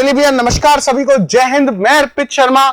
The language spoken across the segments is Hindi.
चलिए भैया, नमस्कार सभी को, जय हिंद। मैं अर्पित शर्मा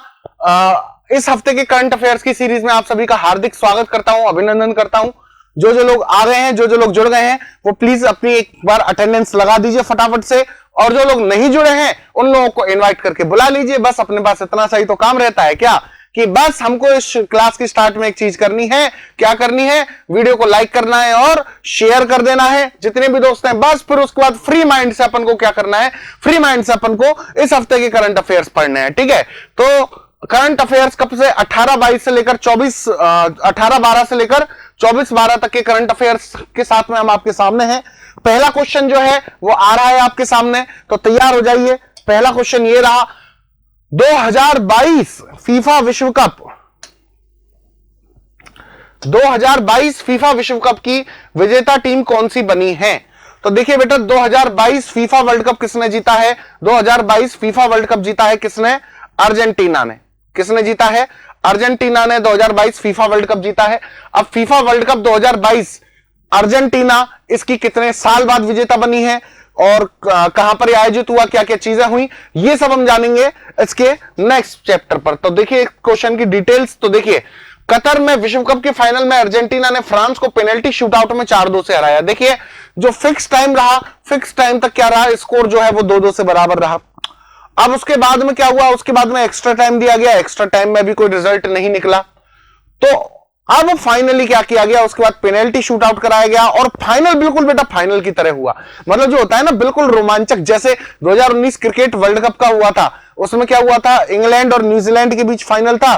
इस हफ्ते के करंट अफेयर्स की सीरीज में आप सभी का हार्दिक स्वागत करता हूं, अभिनंदन करता हूं। जो जो लोग आ गए हैं, जो जो लोग जुड़ गए हैं, वो प्लीज अपनी एक बार अटेंडेंस लगा दीजिए फटाफट से। और जो लोग नहीं जुड़े हैं उन लोगों को इन्वाइट करके बुला लीजिए। बस अपने पास इतना सा ही तो काम रहता है क्या, कि बस हमको इस क्लास की स्टार्ट में एक चीज करनी है। क्या करनी है? वीडियो को लाइक करना है और शेयर कर देना है जितने भी दोस्त हैं। बस फिर उसके बाद फ्री माइंड से अपन को क्या करना है, फ्री माइंड से अपन को इस हफ्ते के करंट अफेयर्स पढ़ने हैं। ठीक है, तो करंट अफेयर्स कब से 18-22 से लेकर 18-12 से लेकर 24-12 तक के करंट अफेयर्स के साथ में हम आपके सामने हैं। पहला क्वेश्चन जो है वो आ रहा है आपके सामने, तो तैयार हो जाइए। पहला क्वेश्चन ये रहा, 2022 फीफा विश्व कप 2022 फीफा विश्व कप की विजेता टीम कौन सी बनी है? तो देखिए बेटा, 2022 फीफा वर्ल्ड कप किसने जीता है? 2022 फीफा वर्ल्ड कप जीता है किसने? अर्जेंटीना ने। किसने जीता है? अर्जेंटीना ने 2022 फीफा वर्ल्ड कप जीता है। अब फीफा वर्ल्ड कप 2022 अर्जेंटीना इसकी कितने साल बाद विजेता बनी है और कहां पर आयोजित हुआ, क्या क्या चीजें हुई, ये सब हम जानेंगे इसके नेक्स्ट चैप्टर पर। तो देखिए क्वेश्चन की डिटेल्स। तो देखिए, कतर में विश्व कप के फाइनल में अर्जेंटीना ने फ्रांस को पेनल्टी शूटआउट में 4-2 से हराया। देखिए, जो फिक्स टाइम रहा, फिक्स टाइम तक क्या रहा, स्कोर जो है वो 2-2 से बराबर रहा। अब उसके बाद में क्या हुआ? उसके बाद में एक्स्ट्रा टाइम दिया गया, एक्स्ट्रा टाइम में भी कोई रिजल्ट नहीं निकला। तो अब फाइनली क्या किया गया? उसके बाद पेनल्टी शूटआउट कराया गया और फाइनल बिल्कुल बेटा फाइनल की तरह हुआ। मतलब जो होता है ना, बिल्कुल रोमांचक, जैसे 2019 क्रिकेट वर्ल्ड कप का हुआ था। उसमें क्या हुआ था? इंग्लैंड और न्यूजीलैंड के बीच फाइनल था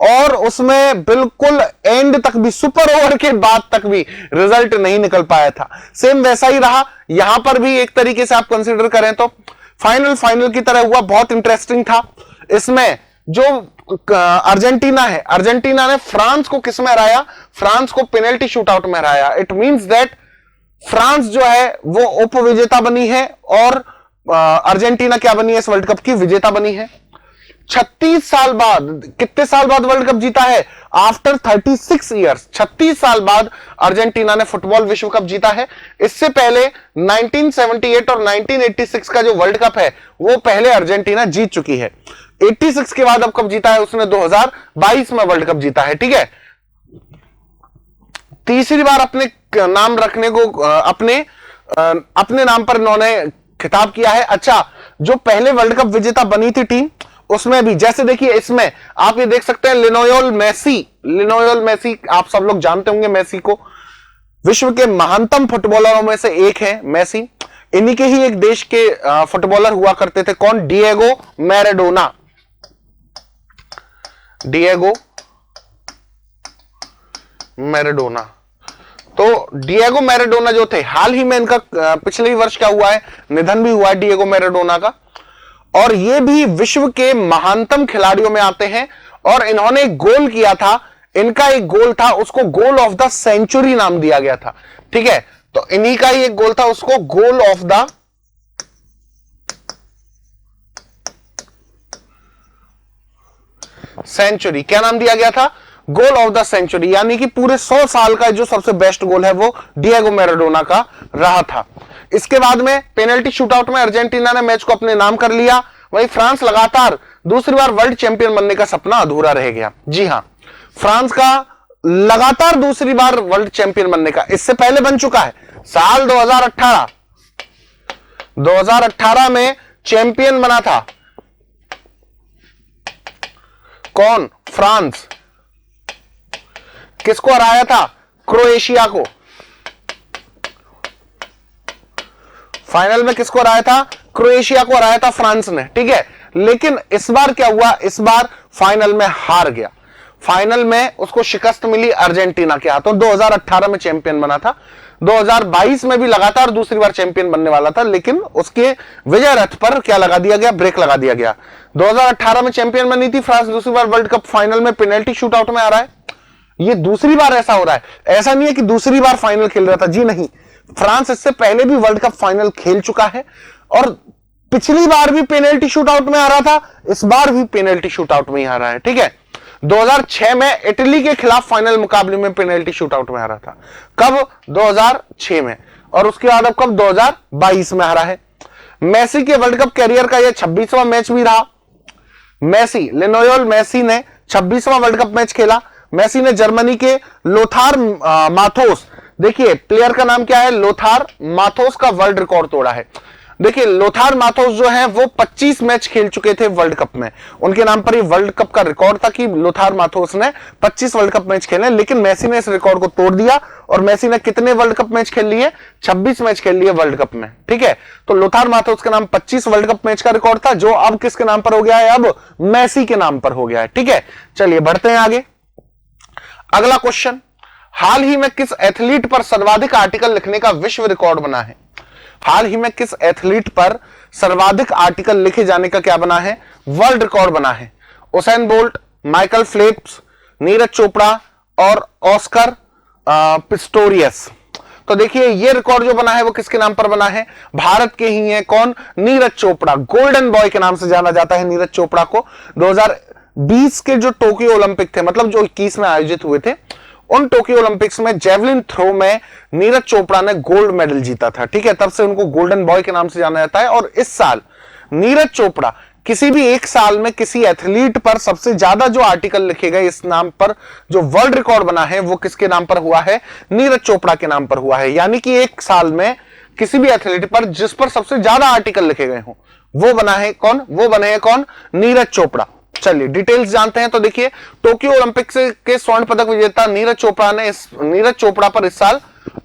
और उसमें बिल्कुल एंड तक भी, सुपर ओवर के बाद तक भी रिजल्ट नहीं निकल पाया था। सेम वैसा ही रहा यहां पर भी, एक तरीके से आप कंसिडर करें तो फाइनल की तरह हुआ। बहुत इंटरेस्टिंग था। इसमें जो अर्जेंटीना है, अर्जेंटीना ने फ्रांस को किस में हराया? फ्रांस को पेनल्टी शूटआउट में हराया। इट मींस दैट फ्रांस जो है वो उपविजेता बनी है और अर्जेंटीना क्या बनी है? इस वर्ल्ड कप की विजेता बनी है। 36 साल बाद, कितने साल बाद वर्ल्ड कप जीता है? आफ्टर 36 ईयर्स, 36 साल बाद अर्जेंटीना ने फुटबॉल विश्व कप जीता है। इससे पहले 1978 और 1986 का जो वर्ल्ड कप है वो पहले अर्जेंटीना जीत चुकी है। 86 के बाद अब कब जीता है उसने? 2022 में वर्ल्ड कप जीता है। ठीक है, तीसरी बार अपने नाम रखने को अपने नाम पर इन्होंने खिताब किया है। अच्छा, जो पहले वर्ल्ड कप विजेता बनी थी टीम, उसमें भी जैसे देखिए, इसमें आप ये देख सकते हैं लियोनेल मेसी, आप सब लोग जानते होंगे मेसी को। विश्व के महानतम फुटबॉलरों में से एक है मेसी। इन्हीं के ही एक देश के फुटबॉलर हुआ करते थे। कौन? Diego Maradona. Diego Maradona. तो डिएगो मैराडोना जो थे, हाल ही में इनका पिछले वर्ष क्या हुआ है, निधन भी हुआ है डिएगो मैराडोना का। और ये भी विश्व के महानतम खिलाड़ियों में आते हैं और इन्होंने एक गोल किया था। इनका एक गोल था, उसको गोल ऑफ द सेंचुरी नाम दिया गया था। ठीक है, तो इन्हीं का ही एक गोल था, उसको गोल ऑफ द सेंचुरी, क्या नाम दिया गया था? Goal of the century. यानी कि पूरे 100 साल का जो सबसे बेस्ट गोल है वो डिएगो मैराडोना का रहा था। इसके बाद में पेनल्टी शूटआउट में अर्जेंटीना ने मैच को अपने नाम कर लिया। वहीं फ्रांस लगातार दूसरी बार वर्ल्ड चैंपियन बनने का सपना अधूरा रह गया। जी हां, फ्रांस का लगातार दूसरी बार वर्ल्ड चैंपियन बनने का, इससे पहले बन चुका है साल 2018 में चैंपियन बना था। कौन? फ्रांस। किसको हराया था? क्रोएशिया को। फाइनल में किसको हराया था? क्रोएशिया को हराया था फ्रांस ने। ठीक है, लेकिन इस बार क्या हुआ? इस बार फाइनल में हार गया। फाइनल में उसको शिकस्त मिली अर्जेंटीना के हाथों। 2018 में चैंपियन बना था, 2022 में भी लगातार दूसरी बार चैंपियन बनने वाला था, लेकिन उसके विजय रथ पर क्या लगा दिया गया? ब्रेक लगा दिया गया। 2018 में चैंपियन बनी थी फ्रांस, दूसरी बार वर्ल्ड कप फाइनल में पेनल्टी शूटआउट में आ रहा है। ये दूसरी बार ऐसा हो रहा है। ऐसा नहीं है कि दूसरी बार फाइनल खेल रहा था, जी नहीं। फ्रांस इससे पहले भी वर्ल्ड कप फाइनल खेल चुका है और पिछली बार भी पेनल्टी शूटआउट में आ रहा था, इस बार भी पेनल्टी शूटआउट में ही आ रहा है। ठीक है, 2006 में इटली के खिलाफ फाइनल मुकाबले में पेनल्टी शूटआउट में आ रहा था। कब? 2006 में। और उसके बाद अब कब? 2022 में आ रहा है। मेसी के वर्ल्ड कप कैरियर का यह 26वां मैच भी रहा। मेसी, लियोनेल मेसी ने 26वां वर्ल्ड कप मैच खेला। मेसी ने जर्मनी के लोथार माथोस, देखिए प्लेयर का नाम क्या है, लोथार माथोस का वर्ल्ड रिकॉर्ड तोड़ा है। देखिए लोथार माथोस जो है वो 25 मैच खेल चुके थे वर्ल्ड कप में, उनके नाम पर ये वर्ल्ड कप का रिकॉर्ड था कि लोथार माथोस ने 25 वर्ल्ड कप मैच खेले, लेकिन मेसी ने इस रिकॉर्ड को तोड़ दिया। और मेसी ने कितने वर्ल्ड कप मैच खेल लिए, 26 मैच खेल लिए वर्ल्ड कप में, ठीक है। तो लोथार माथोस के नाम 25 वर्ल्ड कप मैच का रिकॉर्ड था, जो अब किसके नाम पर हो गया है, अब मेसी के नाम पर हो गया है, ठीक है। चलिए बढ़ते हैं आगे। अगला क्वेश्चन, हाल ही में किस एथलीट पर सर्वाधिक आर्टिकल लिखने का विश्व रिकॉर्ड बना है। हाल ही में किस एथलीट पर सर्वाधिक आर्टिकल लिखे जाने का क्या बना है, वर्ल्ड रिकॉर्ड बना है। Usain bolt, Michael Phelps, Neeraj Chopra और ऑस्कर पिस्टोरियस। तो देखिए ये रिकॉर्ड जो बना है वो किसके नाम पर बना है, भारत के ही है। कौन, नीरज चोपड़ा, गोल्डन बॉय के नाम से जाना जाता है नीरज चोपड़ा को। 2020 के जो टोक्यो ओलंपिक थे, मतलब जो 21 में आयोजित हुए थे, उन टोक्यो ओलंपिक्स में जेवलिन थ्रो में नीरज चोपड़ा ने गोल्ड मेडल जीता था, ठीक है। तब से उनको गोल्डन बॉय के नाम से जाना जाता है। और इस साल नीरज चोपड़ा, किसी भी एक साल में किसी एथलीट पर सबसे ज्यादा जो आर्टिकल लिखे गए, इस नाम पर जो वर्ल्ड रिकॉर्ड बना है वो किसके नाम पर हुआ है, नीरज चोपड़ा के नाम पर हुआ है। यानी कि एक साल में किसी भी एथलीट पर जिस पर सबसे ज्यादा आर्टिकल लिखे गए हो वो बना है कौन, वो बने हैं कौन, नीरज चोपड़ा। चलिए डिटेल्स जानते हैं। तो देखिए टोक्यो ओलंपिक के स्वर्ण पदक विजेता नीरज चोपड़ा पर इस साल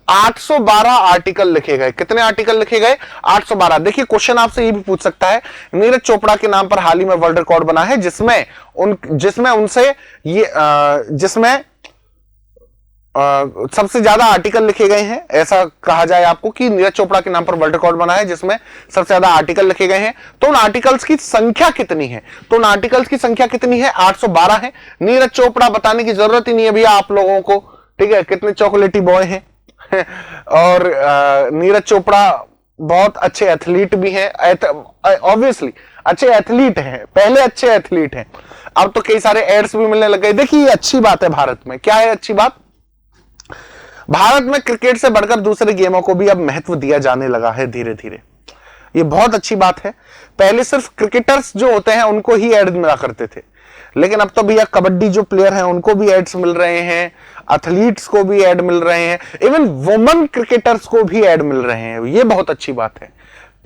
812 आर्टिकल लिखे गए। कितने आर्टिकल लिखे गए, 812। देखिए क्वेश्चन आपसे ये भी पूछ सकता है, नीरज चोपड़ा के नाम पर हाल ही में वर्ल्ड रिकॉर्ड बना है जिसमें सबसे ज्यादा आर्टिकल लिखे गए हैं। ऐसा कहा जाए आपको कि नीरज चोपड़ा के नाम पर वर्ल्ड रिकॉर्ड बना है जिसमें सबसे ज्यादा आर्टिकल लिखे गए हैं। तो उन आर्टिकल्स की संख्या कितनी है, तो उन आर्टिकल्स की संख्या कितनी है, 812 है। नीरज चोपड़ा बताने की जरूरत ही नहीं है भैया आप लोगों को, ठीक है, कितने चॉकलेटी बॉय हैं। और नीरज चोपड़ा बहुत अच्छे एथलीट भी हैं, ऑब्वियसली अच्छे एथलीट हैं, पहले अच्छे एथलीट हैं, अब तो कई सारे एड्स भी मिलने लग गए। देखिए ये अच्छी बात है भारत में, क्या है अच्छी बात, भारत में क्रिकेट से बढ़कर दूसरे गेमों को भी अब महत्व दिया जाने लगा है धीरे धीरे। ये बहुत अच्छी बात है। पहले सिर्फ क्रिकेटर्स जो होते हैं उनको ही एड मिला करते थे, लेकिन अब तो भैया कबड्डी जो प्लेयर हैं उनको भी एड्स मिल रहे हैं, एथलीट्स को भी एड मिल रहे हैं, इवन वुमेन क्रिकेटर्स को भी एड मिल रहे हैं। ये बहुत अच्छी बात है,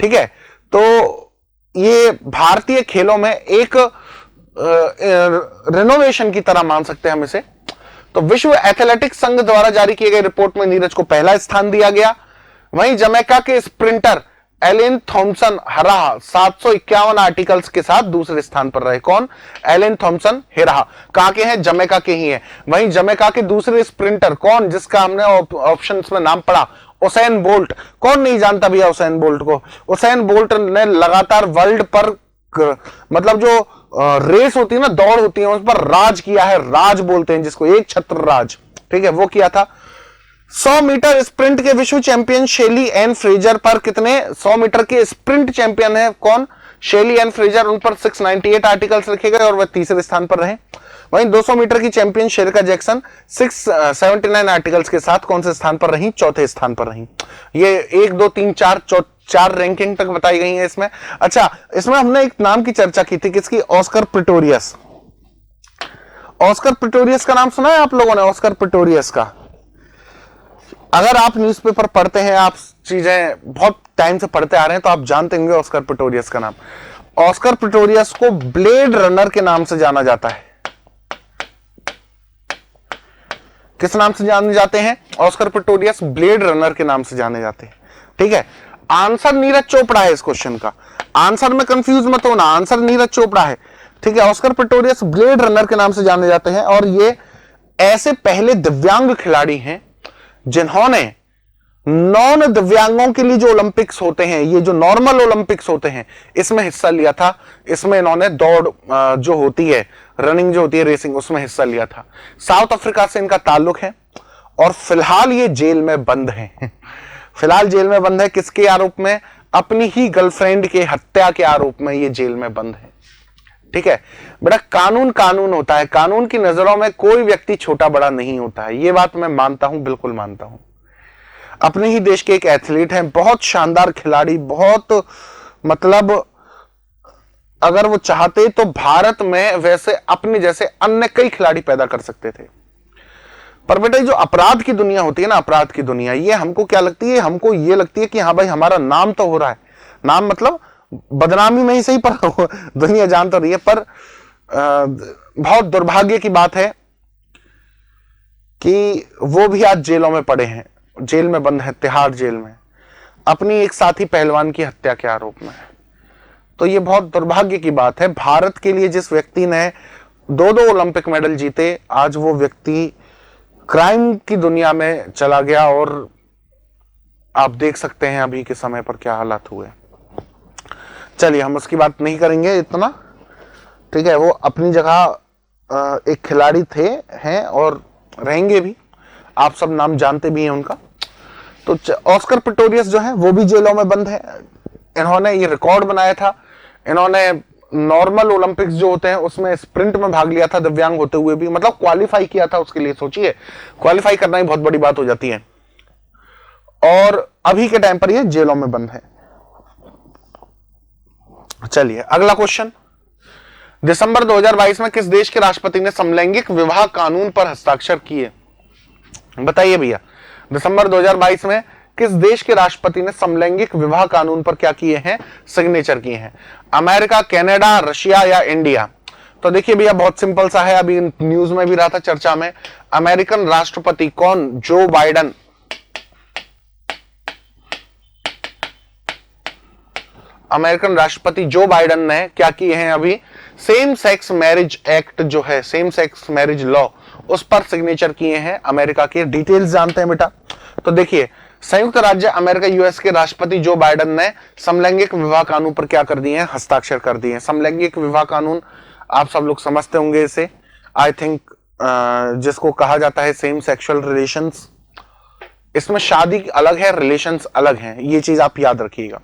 ठीक है। तो ये भारतीय खेलों में एक रिनोवेशन की तरह मान सकते हैं हम इसे। तो विश्व एथलेटिक्स संघ द्वारा जारी किए गए रिपोर्ट में नीरज को पहला स्थान दिया गया। वहीं जमैका के स्प्रिंटर एलेन थॉमसन हराहा 751 आर्टिकल्स के साथ दूसरे स्थान पर रहे। कौन, एलेन थॉमसन हिराहा, कहां के हैं, जमैका के ही हैं। वहीं जमैका के दूसरे स्प्रिंटर कौन, जिसका हमने ऑप्शंस में नाम पढ़ा, उसेन बोल्ट। कौन नहीं जानता भैया उसेन बोल्ट को। उसेन बोल्ट ने लगातार वर्ल्ड पर मतलब जो रेस होती है ना, दौड़ होती है, उस पर राज किया है, राज बोलते हैं जिसको, एक छत्र राज, ठीक है, वो किया था। 100 मीटर स्प्रिंट के विश्व चैंपियन शेली एन फ्रेजर पर कितने, 100 मीटर के स्प्रिंट चैंपियन है कौन, शेली एन फ्रेजर, उन पर 698 आर्टिकल्स लिखे गए और वह तीसरे स्थान पर रहे। वहीं 200 मीटर की चैंपियन शेरिका जैक्सन 679 आर्टिकल्स के साथ कौन से स्थान पर रही, चौथे स्थान पर रही। ये 1 2 3 4 रैंकिंग तक बताई गई है इसमें। अच्छा, इसमें हमने एक नाम की चर्चा की थी, किसकी, ऑस्कर पिस्टोरियस। ऑस्कर पिस्टोरियस का नाम सुना है आप लोगों ने, ऑस्कर पिस्टोरियस का। अगर आप न्यूज़पेपर पढ़ते हैं, आप चीजें बहुत टाइम से पढ़ते आ रहे हैं, तो आप जानते होंगे ऑस्कर पिस्टोरियस का नाम। ऑस्कर पिस्टोरियस को ब्लेड रनर के नाम से जाना जाता है। किस नाम से जाने जाते हैं, ऑस्कर पिस्टोरियस ब्लेड रनर के नाम से जाने जाते हैं, ठीक है। आंसर नीरज चोपड़ा है इस क्वेश्चन का, आंसर में कंफ्यूज मत होना, आंसर नीरज चोपड़ा है, ठीक है। ऑस्कर पिस्टोरियस ब्लेड रनर के नाम से जाने जाते हैं और ये ऐसे पहले दिव्यांग खिलाड़ी हैं जिन्होंने नॉन दिव्यांगों के लिए जो ओलंपिक्स होते हैं, ये जो नॉर्मल ओलंपिक्स होते हैं, इसमें हिस्सा लिया था। इसमें इन्होंने दौड़ जो होती है, रनिंग जो होती है, रेसिंग, उसमें हिस्सा लिया था। साउथ अफ्रीका से इनका ताल्लुक है और फिलहाल ये जेल में बंद है। फिलहाल जेल में बंद है, किसके आरोप में, अपनी ही गर्लफ्रेंड के हत्या के आरोप में ये जेल में बंद है, ठीक है। बेटा कानून कानून होता है, कानून की नजरों में कोई व्यक्ति छोटा बड़ा नहीं होता है, ये बात मैं मानता हूं, बिल्कुल मानता हूं। अपने ही देश के एक एथलीट हैं, बहुत शानदार खिलाड़ी, बहुत मतलब अगर वो चाहते तो भारत में वैसे अपने जैसे अन्य कई खिलाड़ी पैदा कर सकते थे। पर बेटा जो अपराध की दुनिया होती है ना, अपराध की दुनिया, ये हमको क्या लगती है, हमको ये लगती है कि हाँ भाई हमारा नाम तो हो रहा है, नाम मतलब बदनामी में ही सही, पर दुनिया जान तो रही है। पर बहुत दुर्भाग्य की बात है कि वो भी आज जेलों में पड़े हैं, जेल में बंद है, तिहाड़ जेल में, अपनी एक साथी पहलवान की हत्या के आरोप में। तो ये बहुत दुर्भाग्य की बात है। भारत के लिए जिस व्यक्ति ने 2-2 ओलंपिक मेडल जीते, आज वो व्यक्ति क्राइम की दुनिया में चला गया, और आप देख सकते हैं अभी के समय पर क्या हालात हुए। चलिए हम उसकी बात नहीं करेंगे इतना, ठीक है। वो अपनी जगह एक खिलाड़ी थे, हैं और रहेंगे भी, आप सब नाम जानते भी हैं उनका। तो ऑस्कर पिस्टोरियस जो है वो भी जेलों में बंद है। इन्होंने ये रिकॉर्ड बनाया था, इन्होंने नॉर्मल ओलंपिक्स जो होते हैं उसमें स्प्रिंट में भाग लिया था, दिव्यांग होते हुए भी, मतलब क्वालिफाई किया था उसके लिए। सोचिए, क्वालिफाई करना ही बहुत बड़ी बात हो जाती है, और अभी के टाइम पर ये जेलों में बंद है। चलिए अगला क्वेश्चन, दिसंबर 2022 में किस देश के राष्ट्रपति ने समलैंगिक विवाह कानून पर हस्ताक्षर किए? बताइए भैया, दिसंबर 2022 में किस देश के राष्ट्रपति ने समलैंगिक विवाह कानून पर क्या किए हैं, सिग्नेचर किए हैं? अमेरिका, कनाडा, रशिया या इंडिया? तो देखिए भैया बहुत सिंपल सा है, अभी न्यूज में भी रहा था चर्चा में। अमेरिकन राष्ट्रपति कौन? Joe Biden. अमेरिकन राष्ट्रपति जो बाइडेन ने क्या किए हैं अभी? सेम सेक्स मैरिज एक्ट जो है, सेम सेक्स मैरिज लॉ, उस पर सिग्नेचर किए हैं अमेरिका के। डिटेल्स जानते हैं बेटा। तो देखिए, संयुक्त राज्य अमेरिका यूएस के राष्ट्रपति जो बाइडेन ने समलैंगिक विवाह कानून पर क्या कर दिए हैं? हस्ताक्षर कर दिए हैं। समलैंगिक विवाह कानून आप सब लोग समझते होंगे इसे, आई थिंक, जिसको कहा जाता है सेम सेक्सुअल रिलेशंस। इसमें शादी अलग है, रिलेशंस अलग हैं, ये चीज आप याद रखिएगा।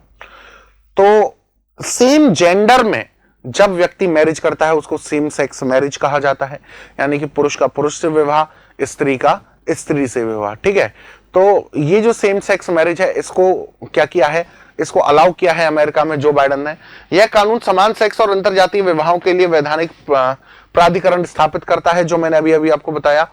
तो सेम जेंडर में जब व्यक्ति मैरिज करता है उसको सेम सेक्स मैरिज कहा जाता है, यानी कि पुरुष का पुरुष से विवाह, स्त्री का स्त्री से विवाह, ठीक है। तो ये जो सेम सेक्स मैरिज है, इसको क्या किया है? इसको अलाउ किया है अमेरिका में जो बाइडेन ने। यह कानून समान सेक्स और अंतरजातीय विवाहों के लिए वैधानिक प्राधिकरण स्थापित करता है, जो मैंने अभी अभी आपको बताया।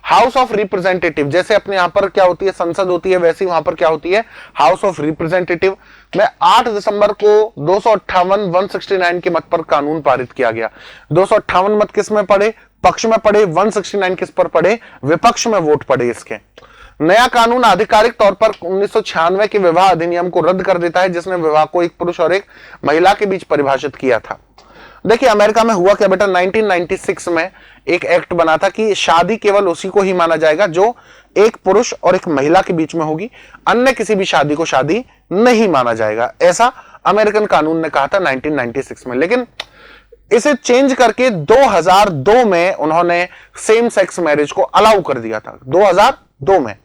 हाउस ऑफ रिप्रेजेंटेटिव, जैसे अपने यहां पर क्या होती है, संसद होती है, वैसे वहां पर क्या होती है? हाउस ऑफ रिप्रेजेंटेटिव में 8 दिसंबर को 258-169 के मत पर कानून पारित किया गया। 258 मत किस में पड़े? पक्ष में पड़े। 169 किस पर पड़े? विपक्ष में वोट पड़े इसके। नया कानून आधिकारिक तौर पर 1996 के विवाह अधिनियम को रद्द कर देता है, जिसने विवाह को एक पुरुष और एक महिला के बीच परिभाषित किया था। देखिए अमेरिका में हुआ क्या बेटा, 1996 में एक एक्ट बना था कि शादी केवल उसी को ही माना जाएगा जो एक पुरुष और एक महिला के बीच में होगी, अन्य किसी भी शादी को शादी नहीं माना जाएगा, ऐसा अमेरिकन कानून ने कहा था 1996 में। लेकिन इसे चेंज करके 2002 में उन्होंने सेम सेक्स मैरिज को अलाउ कर दिया था, 2002 में।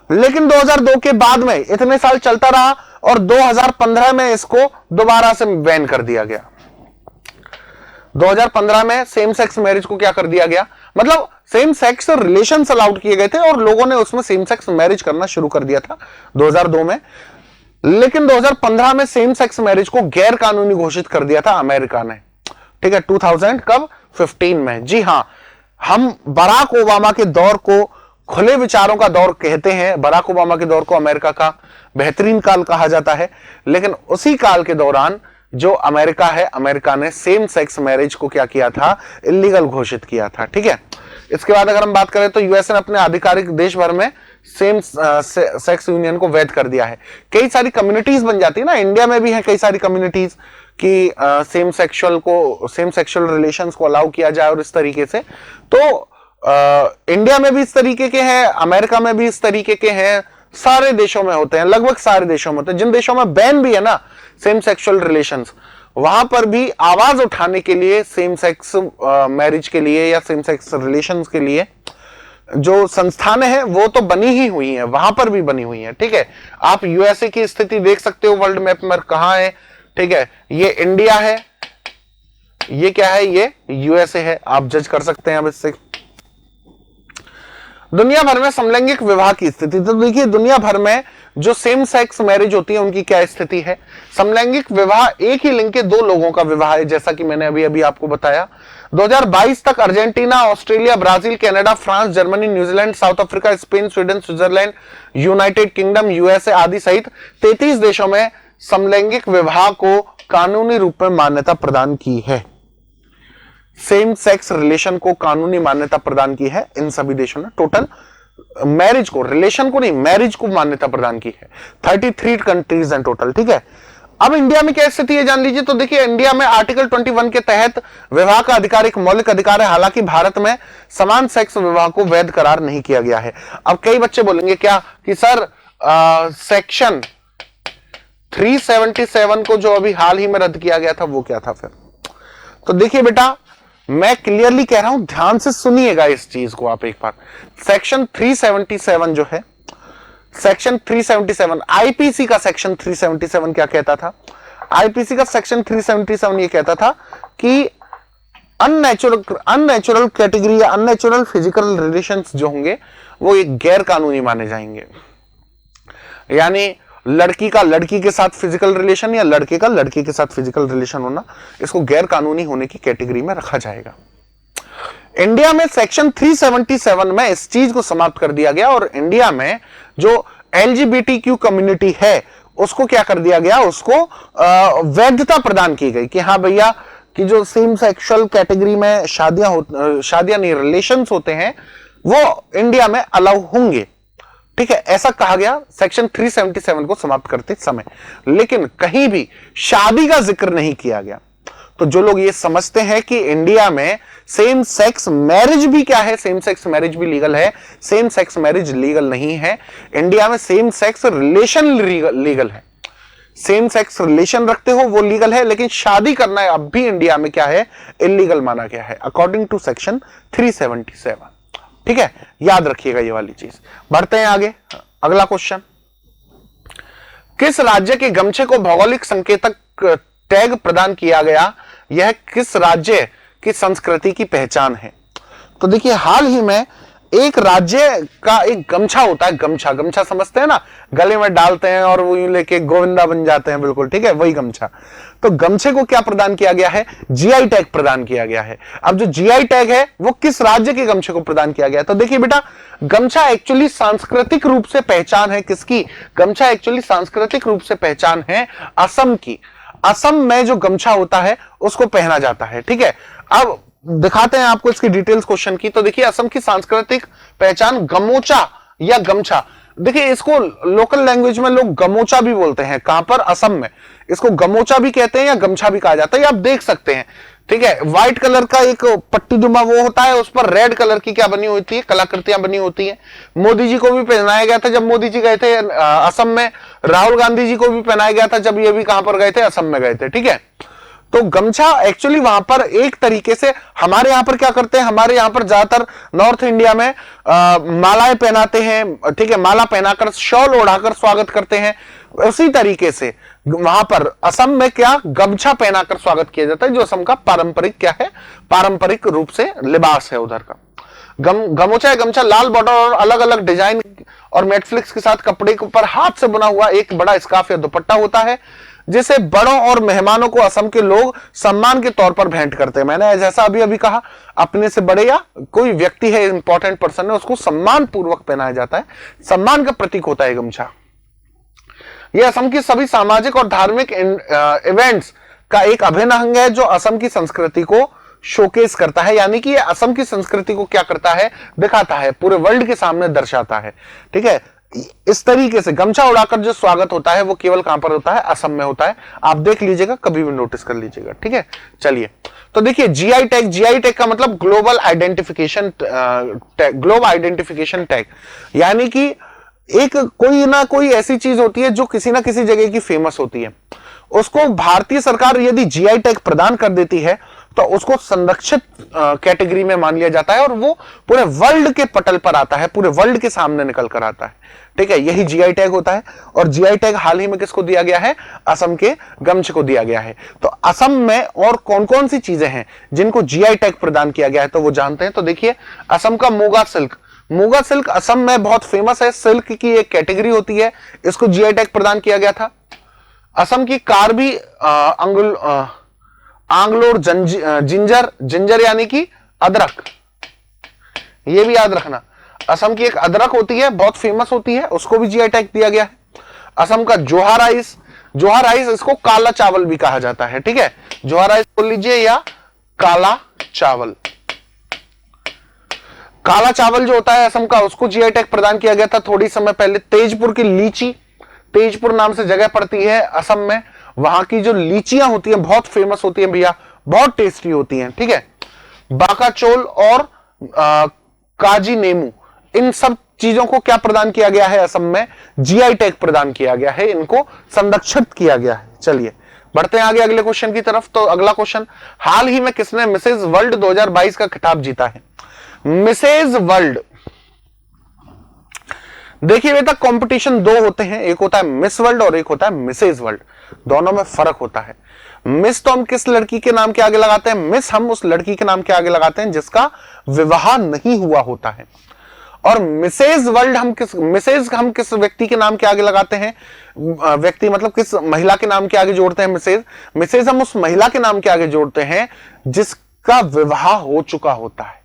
लेकिन 2002 के बाद में इतने साल चलता रहा और 2015 में इसको दोबारा से बैन कर दिया गया। 2015 में सेम सेक्स मैरिज को क्या कर दिया गया, मतलब सेम सेक्स रिलेशंस अलाउड किए गए थे और लोगों ने उसमें सेम सेक्स मैरिज करना शुरू कर दिया था 2002 में। लेकिन 2015 में सेम सेक्स मैरिज को गैर कानूनी घोषित कर दिया था अमेरिका ने, ठीक है। 2015 में। जी हां, हम बराक ओबामा के दौर को खुले विचारों का दौर कहते हैं। बराक ओबामा के दौर को अमेरिका का बेहतरीन काल कहा जाता है। लेकिन उसी काल के दौरान जो अमेरिका है, अमेरिका ने सेम सेक्स मैरिज को क्या किया था? इलीगल घोषित किया था, ठीक है। इसके बाद अगर हम बात करें तो यूएस ने अपने आधिकारिक देश भर में सेम सेक्स यूनियन को वैध कर दिया है। कई सारी कम्युनिटीज बन जाती है ना, इंडिया में भी है कई सारी कम्युनिटीज कि सेम सेक्सुअल रिलेशंस को अलाउ किया जाए और इस तरीके से। तो इंडिया में भी इस तरीके के हैं, अमेरिका में भी इस तरीके के हैं, सारे देशों में होते हैं, लगभग सारे देशों में होते हैं। जिन देशों में बैन भी है ना सेम सेक्सुअल रिलेशंस, वहां पर भी आवाज उठाने के लिए सेम सेक्स मैरिज के लिए या सेम सेक्स रिलेशंस के लिए जो संस्थानें हैं वो तो बनी ही हुई हैं, वहां पर भी बनी हुई हैं, ठीक है। आप यूएसए की स्थिति देख सकते हो वर्ल्ड मैप में कहां है, ठीक है। ये इंडिया है, ये क्या है, ये यूएसए है, आप जज कर सकते हैं अब इससे। दुनिया भर में समलैंगिक विवाह की स्थिति। तो देखिए दुनिया भर में जो सेम सेक्स मैरिज होती है उनकी क्या स्थिति है। समलैंगिक विवाह एक ही लिंग के दो लोगों का विवाह है, जैसा कि मैंने अभी अभी आपको बताया। 2022 तक Argentina, Australia, Brazil, Canada, France, Germany, New Zealand, south Africa, Spain, Sweden, Switzerland, United kingdom, USA आदि सहित 33 देशों में समलैंगिक विवाह को कानूनी रूप में मान्यता प्रदान की है। सेम सेक्स रिलेशन को कानूनी मान्यता प्रदान की है इन सभी देशों ने। टोटल मैरिज को, रिलेशन को नहीं, मैरिज को मान्यता प्रदान की है 33 कंट्रीज एंड टोटल। ठीक है, अब इंडिया में क्या स्थिति है जान लीजिए। तो देखिए इंडिया में आर्टिकल 21 के तहत विवाह का अधिकार एक मौलिक अधिकार है। हालांकि भारत में समान सेक्स विवाह को वैध करार नहीं किया गया है। अब कई बच्चे बोलेंगे क्या कि सर सेक्शन 377 को जो अभी हाल ही में रद्द किया गया था वो क्या था फिर। तो देखिए बेटा, मैं क्लियरली कह रहा हूं, ध्यान से सुनिएगा इस चीज को आप एक बार। सेक्शन 377 जो है, सेक्शन 377 आईपीसी का सेक्शन 377 क्या कहता था। आईपीसी का सेक्शन 377 ये कहता था कि अननेचुरल कैटेगरी या अननेचुरल फिजिकल रिलेशंस जो होंगे वो एक गैर कानूनी माने जाएंगे। यानी लड़की का लड़की के साथ फिजिकल रिलेशन या लड़के का लड़की के साथ फिजिकल रिलेशन होना, इसको गैर कानूनी होने की कैटेगरी में रखा जाएगा। इंडिया में सेक्शन 377 में इस चीज को समाप्त कर दिया गया और इंडिया में जो एलजीबीटीक्यू कम्युनिटी है उसको क्या कर दिया गया, उसको वैधता प्रदान की गई कि हाँ भैया कि जो सेम सेक्सुअल कैटेगरी में शादियां नहीं, रिलेशंस होते हैं वो इंडिया में अलाउ होंगे। ठीक है, ऐसा कहा गया सेक्शन 377 को समाप्त करते समय, लेकिन कहीं भी शादी का जिक्र नहीं किया गया। तो जो लोग ये समझते हैं कि इंडिया में सेम सेक्स मैरिज भी क्या है, सेम सेक्स मैरिज भी लीगल है, सेम सेक्स मैरिज लीगल नहीं है। इंडिया में सेम सेक्स रिलेशन लीगल है। सेम सेक्स रिलेशन रखते हो वो लीगल है, लेकिन शादी करना है अब भी इंडिया में क्या है, इलीगल माना गया है अकॉर्डिंग टू सेक्शन 377। ठीक है, याद रखिएगा ये वाली चीज। बढ़ते हैं आगे, अगला क्वेश्चन। किस राज्य के गमछे को भौगोलिक संकेतक टैग प्रदान किया गया, यह किस राज्य की संस्कृति की पहचान है। तो देखिए हाल ही में एक राज्य का एक गमछा होता है, गमछा, गमछा समझते हैं ना, गले में डालते हैं और वो यूं लेके गोविंदा बन जाते हैं, बिल्कुल ठीक है, वही गमछा। तो गमछे को क्या प्रदान किया गया है, जीआई टैग प्रदान किया गया है। अब जो जीआई टैग है वो किस राज्य के गमछे को प्रदान किया गया। तो देखिए बेटा, गमछा एक्चुअली सांस्कृतिक रूप से पहचान है किसकी, गमछा एक्चुअली सांस्कृतिक रूप से पहचान है असम की। असम में जो गमछा होता है उसको पहना जाता है। ठीक है, अब दिखाते हैं आपको इसकी डिटेल्स क्वेश्चन की। तो देखिए असम की सांस्कृतिक पहचान गमोचा या गमछा, देखिए इसको लोकल लैंग्वेज में लोग गमोचा भी बोलते हैं। कहां पर, असम में इसको गमोचा भी कहते हैं या गमछा भी कहा जाता है, ये आप देख सकते हैं। ठीक है, व्हाइट कलर का एक पट्टीनुमा वो होता है, उस पर रेड कलर की क्या बनी होती है, कलाकृतियां बनी होती है। मोदी जी को भी पहनाया गया था जब मोदी जी गए थे असम में, राहुल गांधी जी को भी पहनाया गया था जब ये भी कहां पर गए थे, असम में गए थे। ठीक है, तो गमछा एक्चुअली वहां पर एक तरीके से, हमारे यहां पर क्या करते हैं, हमारे यहां पर ज्यादातर नॉर्थ इंडिया में मालाएं पहनाते हैं। ठीक है, माला पहनाकर शॉल ओढ़ाकर स्वागत करते हैं। उसी तरीके से वहां पर असम में क्या, गमछा पहनाकर स्वागत किया जाता है, जो असम का पारंपरिक क्या है, पारंपरिक रूप से लिबास है उधर का। गमोचा या गमछा लाल बॉर्डर और अलग अलग डिजाइन और मेटफ्लिक्स के साथ कपड़े के ऊपर हाथ से बना हुआ एक बड़ा स्कार्फ या दुपट्टा होता है, जिसे बड़ों और मेहमानों को असम के लोग सम्मान के तौर पर भेंट करते हैं। मैंने जैसा अभी अभी कहा, अपने से बड़े या कोई व्यक्ति है, इंपॉर्टेंट पर्सन है, उसको सम्मान पूर्वक पहनाया जाता है, सम्मान का प्रतीक होता है गमछा। यह असम की सभी सामाजिक और धार्मिक इवेंट्स का एक अभिन्न अंग है जो असम की संस्कृति को शोकेस करता है। यानी कि यह असम की संस्कृति को क्या करता है, दिखाता है, पूरे वर्ल्ड के सामने दर्शाता है। ठीक है, इस तरीके से गमछा उड़ाकर जो स्वागत होता है वो केवल कहां पर होता है, असम में होता है। आप देख लीजिएगा, कभी भी नोटिस कर लीजिएगा। ठीक है, चलिए, तो देखिए जीआई टैग, जीआई टैग का मतलब global identification tag, global identification tag, यानी कि एक कोई ना कोई ऐसी चीज होती है जो किसी ना किसी जगह की फेमस होती है, उसको भारतीय सरकार यदि जीआई टैग प्रदान कर देती है तो उसको संरक्षित कैटेगरी में मान लिया जाता है और वो पूरे वर्ल्ड के पटल पर आता है, पूरे वर्ल्ड के सामने निकल कर आता है। ठीक है, यही जीआई टैग होता है। और जीआई टैग हाल ही में किसको दिया गया है, असम के गमछे को दिया गया है। तो असम में और कौन कौन सी चीजें हैं जिनको जीआई टैग प्रदान किया गया है, तो वो जानते हैं। तो देखिए, असम का मोगा सिल्क, मुगा सिल्क असम में बहुत फेमस है, सिल्क की एक कैटेगरी होती है, इसको जीआई टैग प्रदान किया गया था। असम की कार्बी आंगलोर जिंजर, जिंजर यानी कि अदरक, ये भी याद रखना। असम की एक अदरक होती है, बहुत फेमस होती है, उसको भी जीआई टैग दिया गया है। असम का जोहा राइस, जोहा राइस इसको काला चावल भी कहा जाता है, ठीक है, जोहा राइस बोल लीजिए या काला चावल। काला चावल जो होता है असम का, उसको जीआई टैग प्रदान किया गया था थोड़ी समय पहले। तेजपुर की लीची, तेजपुर नाम से जगह पड़ती है असम में, वहां की जो लीचियां होती हैं बहुत फेमस होती हैं भैया, बहुत टेस्टी होती हैं, ठीक है। बाकाचोल और काजी नेमू, इन सब चीजों को क्या प्रदान किया गया है असम में, जीआई टैग प्रदान किया गया है, इनको संरक्षित किया गया है। चलिए बढ़ते हैं आगे अगले क्वेश्चन की तरफ। तो अगला क्वेश्चन, हाल ही में किसने मिसेज वर्ल्ड 2022 का खिताब जीता है? मिसेज वर्ल्ड, देखिए बेटा कंपटीशन दो होते हैं, एक होता है मिस वर्ल्ड और एक होता है मिसेज वर्ल्ड, दोनों में फर्क होता है। मिस तो हम किस लड़की के नाम के आगे लगाते हैं, मिस हम उस लड़की के नाम के आगे लगाते हैं जिसका विवाह नहीं हुआ होता है। और मिसेज वर्ल्ड हम किस व्यक्ति के नाम के आगे लगाते हैं, व्यक्ति मतलब किस महिला के नाम के आगे जोड़ते हैं मिसेज, मिसेज हम उस महिला के नाम के आगे जोड़ते हैं जिसका विवाह हो चुका होता है,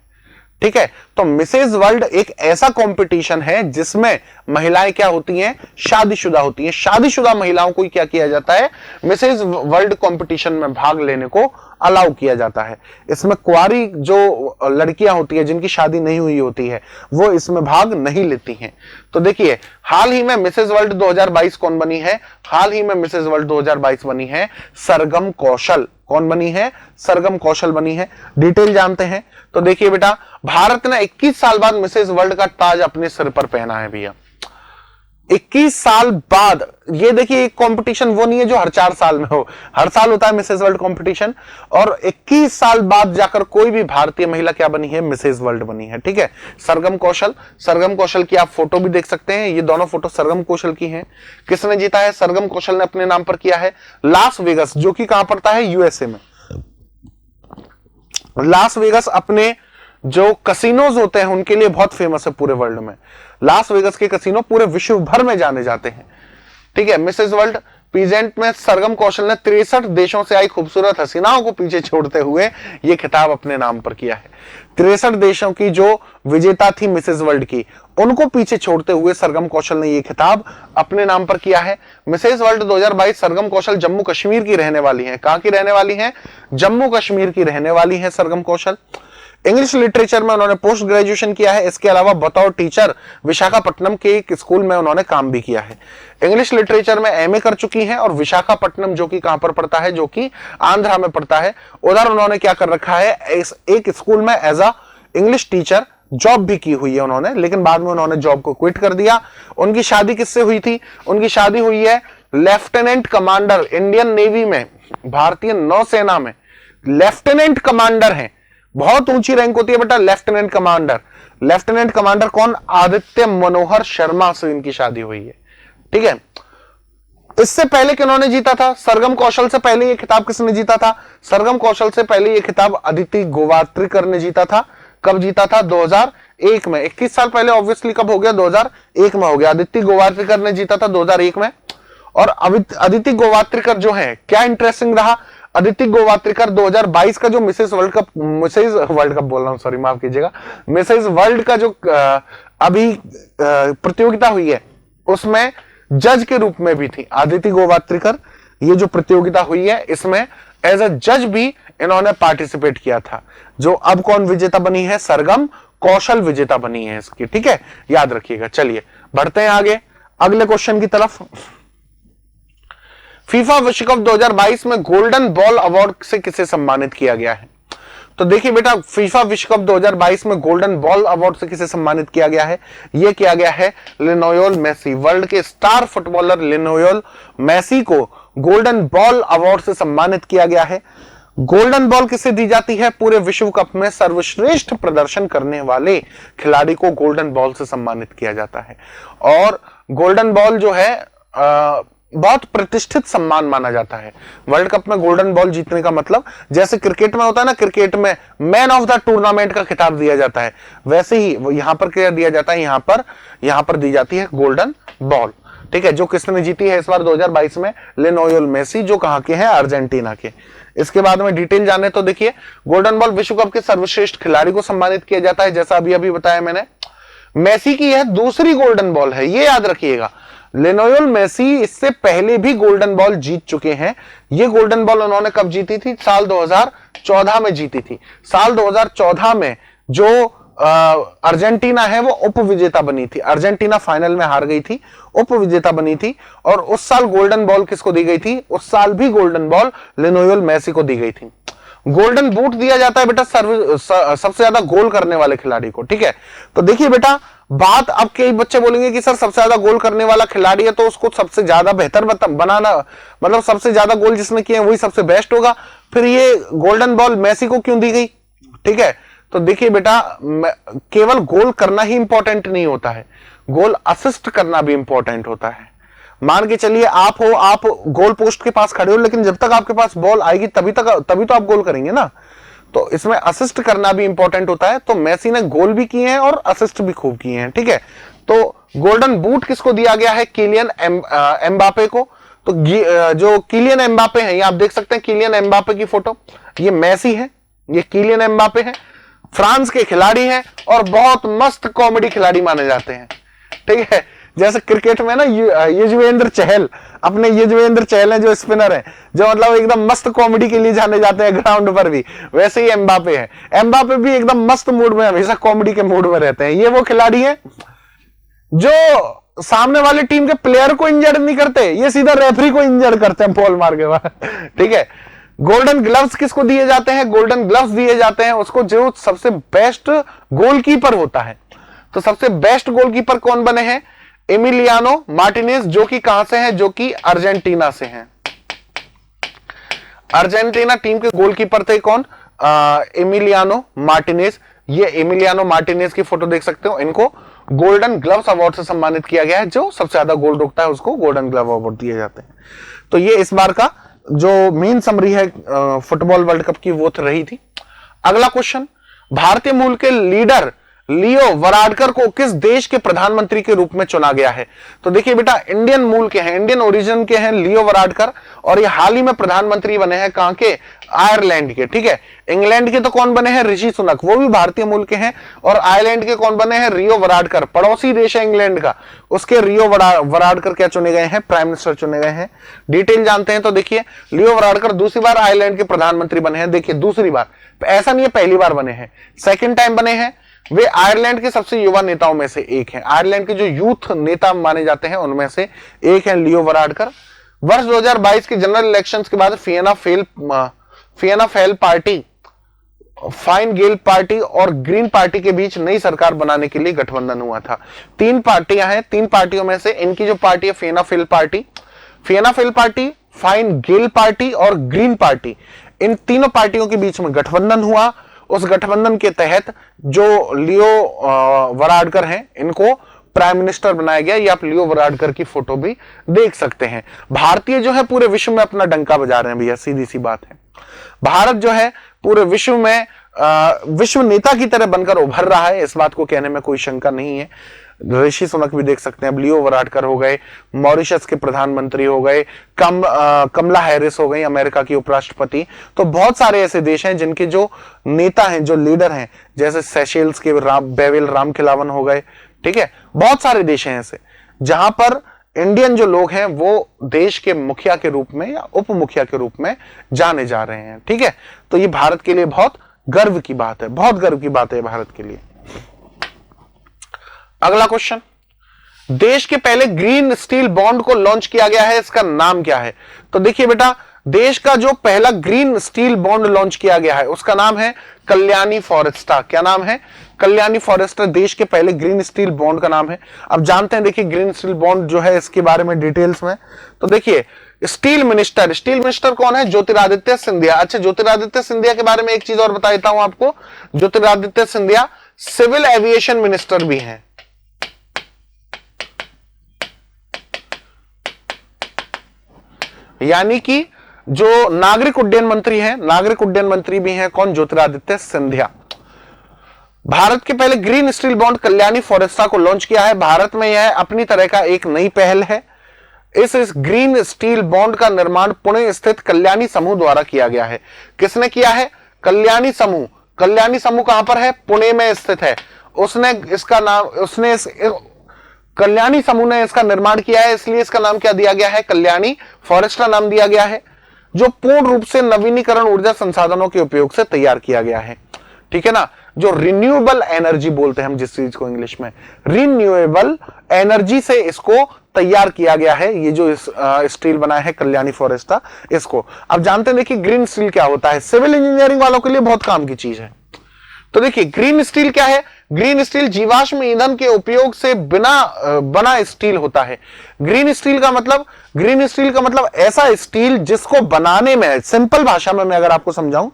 ठीक है। तो मिसेज वर्ल्ड एक ऐसा कंपटीशन है जिसमें महिलाएं क्या होती हैं, शादीशुदा होती हैं। शादीशुदा महिलाओं को क्या किया जाता है, मिसेज वर्ल्ड कंपटीशन में भाग लेने को अलाउ किया जाता है। इसमें कुंवारी जो लड़कियां होती है जिनकी शादी नहीं हुई होती है वो इसमें भाग नहीं लेती हैं। तो देखिए हाल ही में मिसेज वर्ल्ड 2022 कौन बनी है, हाल ही में मिसेज वर्ल्ड 2022 बनी है सरगम कौशल। कौन बनी है, सरगम कौशल बनी है। डिटेल जानते हैं। तो देखिए बेटा, भारत ने 21 साल बाद मिसेज वर्ल्ड का ताज अपने सिर पर पहना है भैया, 21 साल बाद। ये देखिए एक कंपटीशन वो नहीं है जो हर 4 साल में हो, हर साल होता है मिसेज वर्ल्ड कंपटीशन, और 21 साल बाद जाकर कोई भी भारतीय महिला क्या बनी है, मिसेज वर्ल्ड बनी है, ठीक है। सरगम कौशल, सरगम कौशल की आप फोटो भी देख सकते हैं, ये दोनों फोटो सरगम कौशल की हैं। किसने जीता है, सरगम कौशल ने अपने नाम पर किया है लास वेगस, जो कि कहां पड़ता है, यूएसए में। लास वेगस अपने जो कसिनोज होते हैं उनके लिए बहुत फेमस है पूरे वर्ल्ड में। लास वेगस के कसिनो पूरे विश्व भर में जाने जाते हैं, ठीक है। मिसेज वर्ल्ड पीजेंट में सरगम कौशल ने 63 देशों से आई खूबसूरत हसीनाओं को पीछे छोड़ते हुए यह खिताब अपने नाम पर किया है। 63 देशों की जो विजेता थी मिसेज वर्ल्ड की, उनको पीछे छोड़ते हुए सरगम कौशल ने यह खिताब अपने नाम पर किया है। मिसेज वर्ल्ड 2022 सरगम कौशल जम्मू कश्मीर की रहने वाली है। कहां की रहने वाली है, जम्मू कश्मीर की रहने वाली है सरगम कौशल। इंग्लिश लिटरेचर में उन्होंने पोस्ट ग्रेजुएशन किया है। इसके अलावा बतौर टीचर विशाखापट्टनम के एक स्कूल में उन्होंने काम भी किया है। इंग्लिश लिटरेचर में एमए कर चुकी हैं और विशाखापट्टनम जो कि कहां पर पड़ता है, जो कि आंध्रा में पड़ता है, उधर उन्होंने क्या कर रखा है, एक स्कूल में as a English teacher job भी की हुई है उन्होंने, लेकिन बाद में उन्होंने जॉब को क्विट कर दिया। उनकी शादी किससे हुई थी, उनकी शादी हुई है लेफ्टिनेंट कमांडर, इंडियन नेवी में, भारतीय नौसेना में लेफ्टिनेंट कमांडर हैं। बहुत ऊंची रैंक होती है बेटा लेफ्टिनेंट कमांडर। लेफ्टिनेंट कमांडर कौन, आदित्य मनोहर शर्मा से इनकी शादी हुई है, ठीक है। इससे पहले किन्होंने जीता था, सरगम कौशल से पहले ये खिताब किसने जीता था, सरगम कौशल से पहले ये खिताब अदिति गोवात्रिकर ने जीता था। कब जीता था, 2001 में। 21 साल पहले ऑब्वियसली कब हो गया, 2001 में हो गया। अदिति गोवात्रिकर ने जीता था 2001 में। और अदिति गोवात्रिकर जो है, क्या इंटरेस्टिंग रहा, अदिति गोवात्रिकर 2022 का जो मिसेज वर्ल्ड कप बोल रहा हूं, सॉरी माफ कीजिएगा, मिसेज वर्ल्ड का जो अभी प्रतियोगिता हुई है उसमें जज के रूप में भी थी अदिति गोवात्रिकर। ये जो प्रतियोगिता हुई है इसमें एज अ जज भी इन्होंने पार्टिसिपेट किया था। जो अब कौन विजेता बनी है, सरगम कौशल विजेता बनी है इसकी, ठीक है, याद रखिएगा। चलिए बढ़ते हैं आगे अगले क्वेश्चन की तरफ। फीफा विश्व कप 2022 में गोल्डन बॉल अवार्ड से किसे सम्मानित किया गया है? तो देखिए बेटा, फीफा विश्व कप 2022 में गोल्डन बॉल अवार्ड से किसे सम्मानित किया गया है? यह किया गया है लियोनेल मेसी। वर्ल्ड के स्टार फुटबॉलर लियोनेल मेसी को गोल्डन बॉल अवार्ड से सम्मानित किया गया है। गोल्डन बॉल किसे दी जाती है? पूरे विश्व कप में सर्वश्रेष्ठ प्रदर्शन करने वाले खिलाड़ी को गोल्डन बॉल से सम्मानित किया जाता है। और गोल्डन बॉल जो है बहुत प्रतिष्ठित सम्मान माना जाता है। वर्ल्ड कप में गोल्डन बॉल जीतने का मतलब, जैसे क्रिकेट में होता है ना, क्रिकेट में मैन ऑफ द टूर्नामेंट का खिताब दिया जाता है, वैसे ही यहां पर क्या दिया जाता है, यहां पर दी जाती है गोल्डन बॉल। ठीक है, जो किसने जीती है इस बार 2022 में? लियोनेल मेसी, जो कहां के हैं? अर्जेंटीना के। इसके बाद में डिटेल जाने तो देखिए, गोल्डन बॉल विश्व कप के सर्वश्रेष्ठ खिलाड़ी को सम्मानित किया जाता है, जैसा अभी बताया मैंने। मेसी की यह दूसरी गोल्डन बॉल है, यह याद रखिएगा। लियोनेल मेसी इससे पहले भी गोल्डन बॉल जीत चुके हैं। यह गोल्डन बॉल उन्होंने कब जीती थी? साल 2014 में जीती थी। साल 2014 में जो अर्जेंटीना है वो उप विजेता बनी थी। अर्जेंटीना फाइनल में हार गई थी, उप विजेता बनी थी। और उस साल गोल्डन बॉल किसको दी गई थी? उस साल भी गोल्डन बॉल लियोनेल मेसी को दी गई थी। गोल्डन बूट दिया जाता है बेटा सबसे ज्यादा गोल करने वाले खिलाड़ी को। ठीक है, तो देखिए बेटा, बात अब कई बच्चे बोलेंगे कि सर सबसे ज्यादा गोल करने वाला खिलाड़ी है तो उसको सबसे ज्यादा बेहतर बनाना, मतलब सबसे ज्यादा गोल जिसने किए वही सबसे बेस्ट होगा, फिर ये गोल्डन बॉल मेसी को क्यों दी गई? ठीक है, तो देखिए बेटा, केवल गोल करना ही इंपॉर्टेंट नहीं होता है, गोल असिस्ट करना भी इंपॉर्टेंट होता है। मान के चलिए आप गोल पोस्ट के पास खड़े हो, लेकिन जब तक आपके पास बॉल आएगी तभी तो आप गोल करेंगे ना। तो इसमें असिस्ट करना भी इंपॉर्टेंट होता है। तो मेसी ने गोल भी किए हैं और असिस्ट भी खूब किए हैं। ठीक है, तो गोल्डन बूट किसको दिया गया है? किलियन एम्बापे को। तो जो किलियन एम्बापे हैं, ये आप देख सकते हैं किलियन एम्बापे की फोटो, ये मेसी है, ये किलियन एम्बापे है, फ्रांस के खिलाड़ी हैं और बहुत मस्त कॉमेडी खिलाड़ी माने जाते हैं। ठीक है, जैसे क्रिकेट में ना युजवेंद्र चहल, अपने युजवेंद्र चहल हैं जो स्पिनर हैं, जो मतलब एकदम मस्त कॉमेडी के लिए जाने जाते हैं ग्राउंड पर भी, वैसे ही एम्बापे है। एम्बापे भी एकदम मस्त मूड में, हमेशा कॉमेडी के मूड में रहते हैं। ये वो खिलाड़ी हैं जो सामने वाली टीम के प्लेयर को इंजर्ड नहीं करते, ये सीधा रेफरी को इंजर्ड करते हैं बॉल मार के बाद। ठीक है, गोल्डन ग्लव्स किसको दिए जाते हैं? गोल्डन ग्लव्स दिए जाते हैं उसको जो सबसे बेस्ट गोलकीपर होता है। तो सबसे बेस्ट गोलकीपर कौन बने हैं? एमिलियानो मार्टिनेज, जो कि कहां से हैं? जो कि अर्जेंटीना से हैं। अर्जेंटीना टीम के गोलकीपर थे कौन? Emiliano Martinez. ये एमिलियानो मार्टिनेज की फोटो देख सकते हो। इनको गोल्डन ग्लव्स अवार्ड से सम्मानित किया गया है, जो सबसे ज्यादा गोल रोकता है उसको गोल्डन ग्लव अवार्ड दिए जाते हैं। तो ये इस बार का जो मेन समरी है फुटबॉल वर्ल्ड कप की, वो रही थी। अगला क्वेश्चन, भारतीय मूल के लीडर लियो वराडकर को किस देश के प्रधानमंत्री के रूप में चुना गया है? तो देखिए बेटा, इंडियन मूल के हैं, इंडियन ओरिजिन के हैं लियो वराडकर, और ये हाल ही में प्रधानमंत्री बने हैं कहां के? आयरलैंड के। ठीक है, इंग्लैंड के तो कौन बने हैं? ऋषि सुनक, वो भी भारतीय मूल के हैं। और आयरलैंड के कौन बने हैं? रियो वराडकर, पड़ोसी देश है इंग्लैंड का, उसके रियो वराडकर क्या चुने गए हैं? प्राइम मिनिस्टर चुने गए हैं। डिटेल जानते हैं तो देखिए, लियो वराडकर दूसरी बार आयरलैंड के प्रधानमंत्री बने हैं। देखिए दूसरी बार, ऐसा नहीं है पहली बार बने हैं, सेकेंड टाइम बने हैं। वे आयरलैंड के सबसे युवा नेताओं में से एक हैं। आयरलैंड के जो यूथ नेता माने जाते हैं उनमें से एक है लियो वराडकर। वर्ष 2022 के जनरल इलेक्शंस के बाद फियाना फेल पार्टी, फाइन गेल पार्टी और ग्रीन पार्टी के बीच नई सरकार बनाने के लिए गठबंधन हुआ था। 3 पार्टियां हैं, 3 पार्टियों में से इनकी जो पार्टी है फियाना फेल पार्टी, फाइन गेल पार्टी और ग्रीन पार्टी, इन तीनों पार्टियों के बीच में गठबंधन हुआ। उस गठबंधन के तहत जो लियो वराडकर हैं, इनको प्राइम मिनिस्टर बनाया गया। ये आप लियो वराडकर की फोटो भी देख सकते हैं। भारतीय जो है पूरे विश्व में अपना डंका बजा रहे हैं भैया, सीधी सी बात है। भारत जो है पूरे विश्व में विश्व नेता की तरह बनकर उभर रहा है, इस बात को कहने में कोई शंका नहीं है। ऋषि सुनक भी देख सकते हैं, लियो वराडकर हो गए, मॉरिशस के प्रधानमंत्री हो गए, कमला हैरिस हो गई अमेरिका की उपराष्ट्रपति। तो बहुत सारे ऐसे देश हैं जिनके जो नेता हैं, जो लीडर हैं, जैसे सेशेल्स के बेविल रामखिलावन हो गए। ठीक है, बहुत सारे देश हैं ऐसे जहां पर इंडियन जो लोग हैं वो देश के मुखिया के रूप में या उप मुखिया के रूप में जाने जा रहे हैं। ठीक है, तो ये भारत के लिए बहुत गर्व की बात है, बहुत गर्व की बात है भारत के लिए। अगला क्वेश्चन, देश के पहले ग्रीन स्टील बॉन्ड को लॉन्च किया गया है, इसका नाम क्या है? तो देखिए बेटा, देश का जो पहला ग्रीन स्टील बॉन्ड लॉन्च किया गया है उसका नाम है कल्याणी फॉरेस्टा। क्या नाम है? कल्याणी फॉरेस्टा देश के पहले ग्रीन स्टील बॉन्ड का नाम है। अब जानते हैं, देखिए ग्रीन स्टील बॉन्ड जो है इसके बारे में डिटेल्स में। तो देखिए, स्टील मिनिस्टर कौन है? ज्योतिरादित्य सिंधिया। अच्छा, ज्योतिरादित्य सिंधिया के बारे में एक चीज और बता देता हूं आपको, Jyotiraditya Scindia civil aviation minister भी हैं। यानी कि जो नागरिक उड्डयन मंत्री हैं, नागरिक उड्डयन मंत्री भी हैं कौन, ज्योतिरादित्य सिंधिया। भारत के पहले ग्रीन स्टील बॉन्ड कल्याणी फोरेस्टा को लॉन्च किया है। भारत में यह अपनी तरह का एक नई पहल है। इस ग्रीन स्टील बॉन्ड का निर्माण पुणे स्थित कल्याणी समूह द्वारा किया गया है। किसने किया है? कल्याणी समूह। कल्याणी समूह कहां पर है? पुणे में स्थित है। कल्याणी समूह ने इसका निर्माण किया है, इसलिए इसका नाम क्या दिया गया है? कल्याणी फोरेस्टा नाम दिया गया है, जो पूर्ण रूप से नवीनीकरण ऊर्जा संसाधनों के उपयोग से तैयार किया गया है। ठीक है ना, जो रिन्यूएबल एनर्जी बोलते हैं हम जिस चीज को इंग्लिश में, रिन्यूएबल एनर्जी से इसको तैयार किया गया है। ये जो स्टील बना है कल्याणी फोरेस्टा, इसको अब जानते हैं। देखिए ग्रीन स्टील क्या होता है, सिविल इंजीनियरिंग वालों के लिए बहुत काम की चीज है। तो देखिए ग्रीन स्टील क्या है? ग्रीन स्टील जीवाश्म ईंधन के उपयोग से बिना बना स्टील होता है। ग्रीन स्टील का मतलब ऐसा स्टील जिसको बनाने में, सिंपल भाषा में मैं अगर आपको समझाऊं,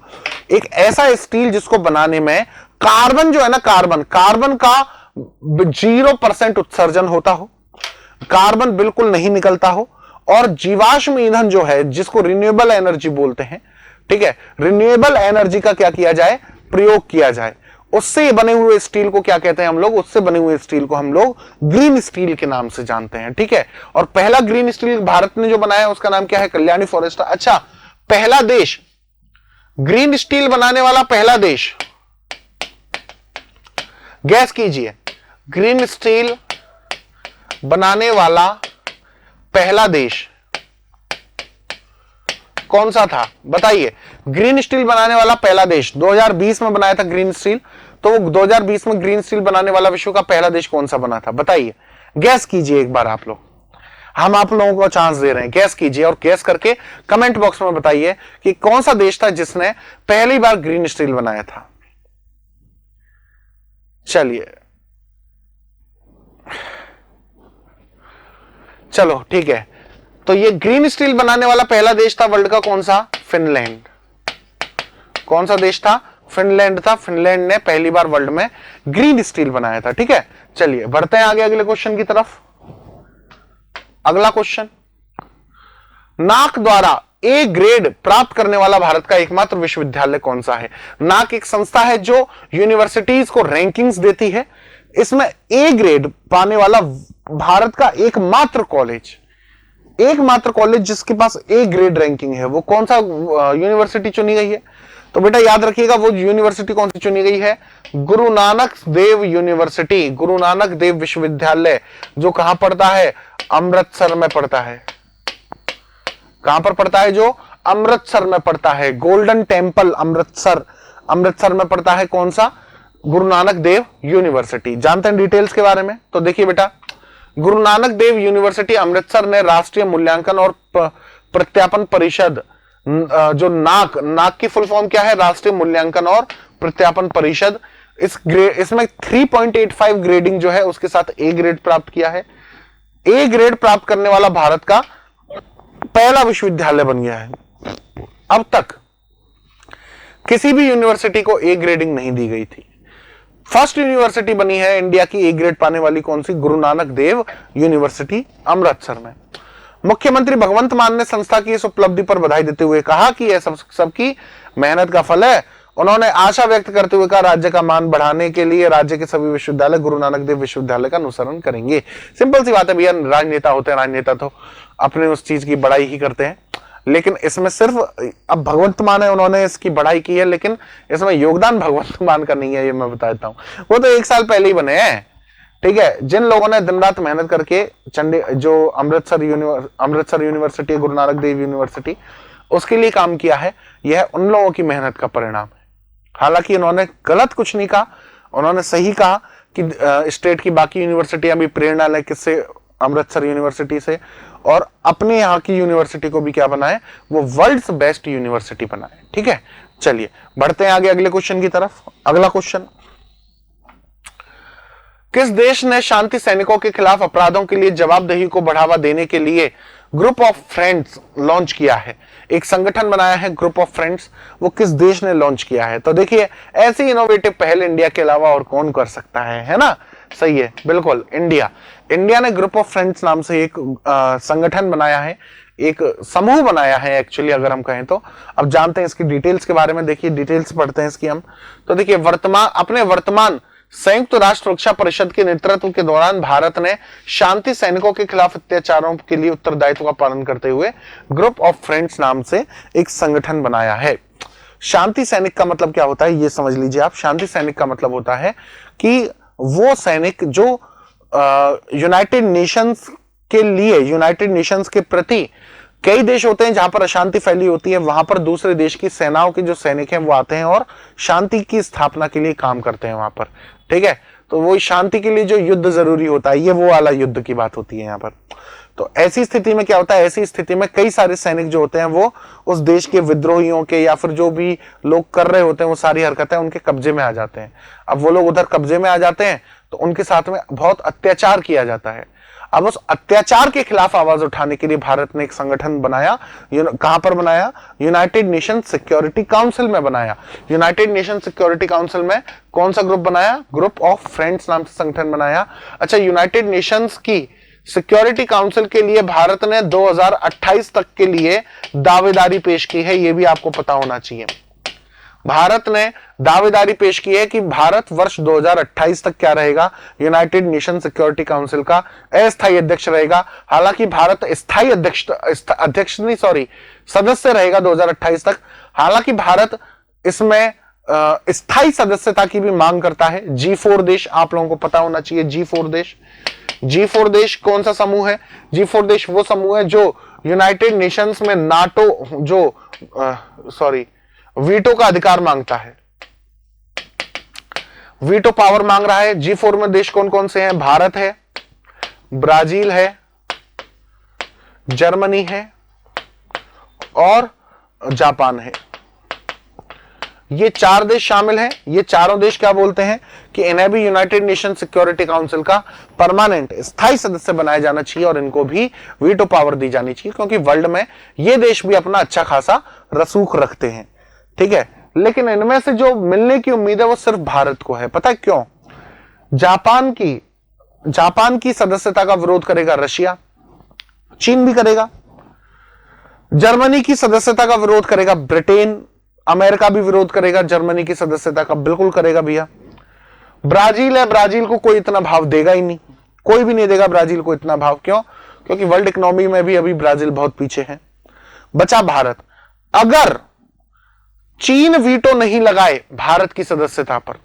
एक ऐसा स्टील जिसको बनाने में कार्बन जो है ना, कार्बन का 0% उत्सर्जन होता हो, कार्बन बिल्कुल नहीं निकलता हो, और जीवाश्म ईंधन जो है जिसको रिन्यूएबल एनर्जी बोलते हैं, ठीक है, रिन्यूएबल एनर्जी का क्या किया जाए? प्रयोग किया जाए। उससे बने हुए स्टील को क्या कहते हैं हम लोग? उससे बने हुए स्टील को हम लोग ग्रीन स्टील के नाम से जानते हैं। ठीक है, और पहला ग्रीन स्टील भारत ने जो बनाया उसका नाम क्या है? कल्याणी फोरेस्टा। अच्छा, पहला देश, ग्रीन स्टील बनाने वाला पहला देश, गैस कीजिए, ग्रीन स्टील बनाने वाला पहला देश कौन सा था? बताइए। ग्रीन स्टील बनाने वाला पहला देश 2020 में बनाया था ग्रीन स्टील, तो 2020 में ग्रीन स्टील बनाने वाला विश्व का पहला देश कौन सा बना था? बताइए, गैस कीजिए एक बार आप लोग, हम आप लोगों को चांस दे रहे हैं, गैस कीजिए और गैस करके कमेंट बॉक्स में बताइए कि कौन सा देश था जिसने पहली बार ग्रीन स्टील बनाया था। चलिए, चलो ठीक है, तो ये ग्रीन स्टील बनाने वाला पहला देश था वर्ल्ड का कौन सा? फिनलैंड। कौन सा देश था? फिनलैंड था। फिनलैंड ने पहली बार वर्ल्ड में ग्रीन स्टील बनाया था। ठीक है, चलिए बढ़ते हैं आगे अगले क्वेश्चन की तरफ। अगला क्वेश्चन, नाक द्वारा ए ग्रेड प्राप्त करने वाला भारत का एकमात्र विश्वविद्यालय कौन सा है? नाक एक संस्था है जो यूनिवर्सिटीज को रैंकिंग्स देती है। इसमें ए ग्रेड पाने वाला भारत का एकमात्र कॉलेज जिसके पास ए ग्रेड रैंकिंग है, वो कौन सा यूनिवर्सिटी चुनी गई है? तो बेटा याद रखिएगा, वो यूनिवर्सिटी कौन सी चुनी गई है? गुरु नानक देव यूनिवर्सिटी, गुरु नानक देव विश्वविद्यालय, जो कहां पड़ता है? अमृतसर में पड़ता है। कहां पर पड़ता है? जो अमृतसर में पड़ता है। गोल्डन टेम्पल अमृतसर में पड़ता है। कौन सा? गुरु नानक देव यूनिवर्सिटी। जानते हैं डिटेल्स के बारे में? तो देखिए बेटा, गुरु नानक देव यूनिवर्सिटी अमृतसर ने राष्ट्रीय मूल्यांकन और प्रत्यापन परिषद, जो नाक की फुल फॉर्म क्या है? राष्ट्रीय मूल्यांकन और प्रत्यापन परिषद, इसमें 3.85 ग्रेडिंग जो है उसके साथ ए ग्रेड प्राप्त किया है। ए ग्रेड प्राप्त करने वाला भारत का पहला विश्वविद्यालय बन गया है। अब तक किसी भी यूनिवर्सिटी को ए ग्रेडिंग नहीं दी गई थी। फर्स्ट यूनिवर्सिटी बनी है इंडिया की ए ग्रेड पाने वाली, कौन सी? गुरु नानक देव यूनिवर्सिटी अमृतसर में। मुख्यमंत्री भगवंत मान ने संस्था की इस उपलब्धि पर बधाई देते हुए कहा कि यह सबकी मेहनत का फल है। उन्होंने आशा व्यक्त करते हुए कहा, राज्य का मान बढ़ाने के लिए राज्य के सभी विश्वविद्यालय गुरु नानक देव विश्वविद्यालय का अनुसरण करेंगे। सिंपल सी बात है भैया, राजनेता होते हैं, राजनेता तो अपने उस चीज की बड़ाई ही करते हैं, लेकिन इसमें सिर्फ अब भगवंत मान है, उन्होंने इसकी बढ़ाई की है, लेकिन इसमें योगदान भगवंत मान का नहीं है, ये मैं बता देता हूं। वो तो 1 साल पहले ही बने हैं। ठीक है, जिन लोगों ने दिन रात मेहनत करके जो अमृतसर यूनिवर्सिटी, गुरु नानक देव यूनिवर्सिटी, उसके लिए काम किया है, यह उन लोगों की मेहनत का परिणाम है। हालांकि उन्होंने गलत कुछ नहीं कहा, उन्होंने सही कहा कि स्टेट की बाकी यूनिवर्सिटियां भी प्रेरणा लें किससे? अमृतसर यूनिवर्सिटी से, और अपने यहाँ की यूनिवर्सिटी को भी क्या बनाए? वो वर्ल्ड्स बेस्ट यूनिवर्सिटी बनाए। ठीक है, चलिए बढ़ते हैं आगे अगले क्वेश्चन की तरफ। अगला क्वेश्चन, किस देश ने शांति सैनिकों के खिलाफ अपराधों के लिए जवाबदेही को बढ़ावा देने के लिए ग्रुप ऑफ फ्रेंड्स लॉन्च किया है? एक संगठन बनाया है ग्रुप ऑफ फ्रेंड्स, वो किस देश ने लॉन्च किया है? तो देखिए, ऐसी इनोवेटिव पहल इंडिया के अलावा और कौन कर सकता है ना? सही है, बिल्कुल इंडिया। इंडिया ने ग्रुप ऑफ फ्रेंड्स नाम से एक संगठन बनाया है, एक समूह बनाया है एक्चुअली अगर हम कहें तो। अब जानते हैं इसकी डिटेल्स के बारे में, देखिए डिटेल्स पढ़ते हैं इसकी हम। तो देखिए वर्तमान संयुक्त राष्ट्र सुरक्षा परिषद के नेतृत्व के दौरान भारत ने शांति सैनिकों के खिलाफ अत्याचारों के लिए उत्तरदायित्व का पालन करते हुए ग्रुप ऑफ फ्रेंड्स नाम से एक संगठन बनाया है। शांति सैनिक का मतलब क्या होता है ये समझ लीजिए आप। शांति सैनिक का मतलब होता है कि वो सैनिक जो यूनाइटेड नेशंस के लिए, यूनाइटेड नेशंस के प्रति, कई देश होते हैं जहां पर अशांति फैली होती है, वहां पर दूसरे देश की सेनाओं के जो सैनिक हैं वो आते हैं और शांति की स्थापना के लिए काम करते हैं वहां पर, ठीक है। तो वो शांति के लिए जो युद्ध जरूरी होता है, ये वो वाला युद्ध की बात होती है यहाँ पर। तो ऐसी स्थिति में क्या होता है, ऐसी स्थिति में कई सारे सैनिक जो होते हैं वो उस देश के विद्रोहियों के या फिर जो भी लोग कर रहे होते हैं वो सारी हरकतें उनके कब्जे में आ जाते हैं। अब वो लोग उधर कब्जे में आ जाते हैं तो उनके साथ में बहुत अत्याचार किया जाता है। अब उस अत्याचार के खिलाफ आवाज उठाने के लिए भारत ने एक संगठन बनाया। कहां पर बनाया? यूनाइटेड नेशन सिक्योरिटी काउंसिल में बनाया। यूनाइटेड नेशन सिक्योरिटी काउंसिल में कौन सा ग्रुप बनाया? ग्रुप ऑफ फ्रेंड्स नाम से संगठन बनाया। अच्छा, यूनाइटेड नेशंस की सिक्योरिटी काउंसिल के लिए भारत ने 2028 तक के लिए दावेदारी पेश की है, यह भी आपको पता होना चाहिए। भारत ने दावेदारी पेश की है कि भारत वर्ष 2028 तक क्या रहेगा? यूनाइटेड नेशन सिक्योरिटी काउंसिल का अस्थायी अध्यक्ष रहेगा। हालांकि भारत सदस्य रहेगा 2028 तक। हालांकि भारत इसमें स्थायी सदस्यता की भी मांग करता है। G4 देश, आप लोगों को पता होना चाहिए G4 देश। G4 देश कौन सा समूह है? G4 देश वो समूह है जो यूनाइटेड नेशंस में नाटो वीटो का अधिकार मांगता है, वीटो पावर मांग रहा है। G4 में देश कौन कौन से हैं? भारत है, ब्राजील है, जर्मनी है और जापान है। ये 4 देश शामिल हैं। ये चारों देश क्या बोलते हैं कि इन्हें भी यूनाइटेड नेशन सिक्योरिटी काउंसिल का परमानेंट स्थायी सदस्य बनाया जाना चाहिए और इनको भी वीटो पावर दी जानी चाहिए, क्योंकि वर्ल्ड में ये देश भी अपना अच्छा खासा रसूख रखते हैं, ठीक है। लेकिन इनमें से जो मिलने की उम्मीद है वो सिर्फ भारत को है। पता है क्यों? जापान की सदस्यता का विरोध करेगा रशिया, चीन भी करेगा। जर्मनी की सदस्यता का विरोध करेगा ब्रिटेन, अमेरिका भी विरोध करेगा जर्मनी की सदस्यता का, बिल्कुल करेगा भैया। ब्राजील है, ब्राजील को कोई इतना भाव देगा ही नहीं, कोई भी नहीं देगा ब्राजील को इतना भाव। क्यों? क्योंकि वर्ल्ड इकोनॉमी में भी अभी ब्राजील बहुत पीछे है। बचा भारत। अगर चीन वीटो नहीं लगाए भारत की सदस्यता पर,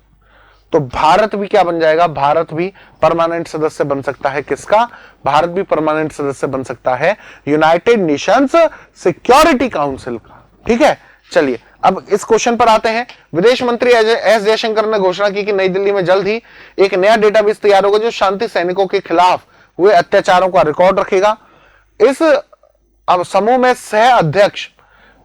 तो भारत भी क्या बन जाएगा? भारत भी परमानेंट सदस्य बन सकता है। किसका? भारत भी परमानेंट सदस्य बन सकता है यूनाइटेड नेशंस सिक्योरिटी काउंसिल का, ठीक है। चलिए अब इस क्वेश्चन पर आते हैं। विदेश मंत्री एस जयशंकर ने घोषणा की कि नई दिल्ली में जल्द ही एक नया डेटाबेस तैयार होगा जो शांति सैनिकों के खिलाफ हुए अत्याचारों का रिकॉर्ड रखेगा। इस अब समूह में सह अध्यक्ष,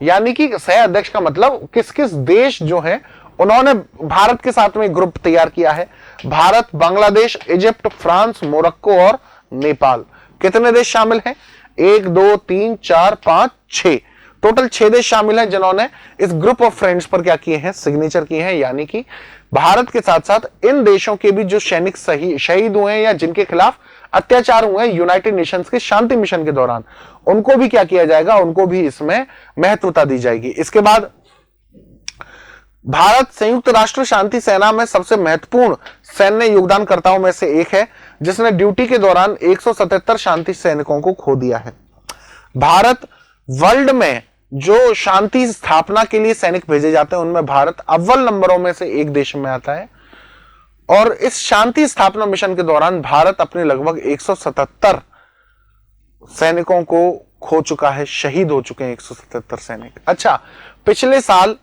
यानी कि सह अध्यक्ष का मतलब किस किस देश जो है उन्होंने भारत के साथ में ग्रुप तैयार किया है। Bharat, Bangladesh, Egypt, France, Morocco और नेपाल। कितने देश शामिल हैं? 1 2 3 4 5 6, टोटल 6 देश शामिल हैं जिन्होंने इस ग्रुप ऑफ फ्रेंड्स पर क्या किए हैं? सिग्नेचर किए हैं। यानी कि भारत के साथ साथ इन देशों के भी जो सैनिक शहीद हुए हैं या जिनके खिलाफ अत्याचार हुए हैं यूनाइटेड नेशंस के शांति मिशन के दौरान, उनको भी क्या किया जाएगा? उनको भी इसमें महत्वता दी जाएगी। इसके बाद भारत संयुक्त राष्ट्र शांति सेना में सबसे महत्वपूर्ण सैन्य योगदानकर्ताओं में से एक है, जिसने ड्यूटी के दौरान 177 शांति सैनिकों को खो दिया है। भारत वर्ल्ड में जो शांति स्थापना के लिए सैनिक भेजे जाते हैं उनमें भारत अव्वल नंबरों में से एक देश में आता है। और इस शांति स्थापना मिशन के दौरान भारत अपने लगभग 177 सैनिकों को खो चुका है, शहीद हो चुके हैं 177 सैनिक। अच्छा, पिछले साल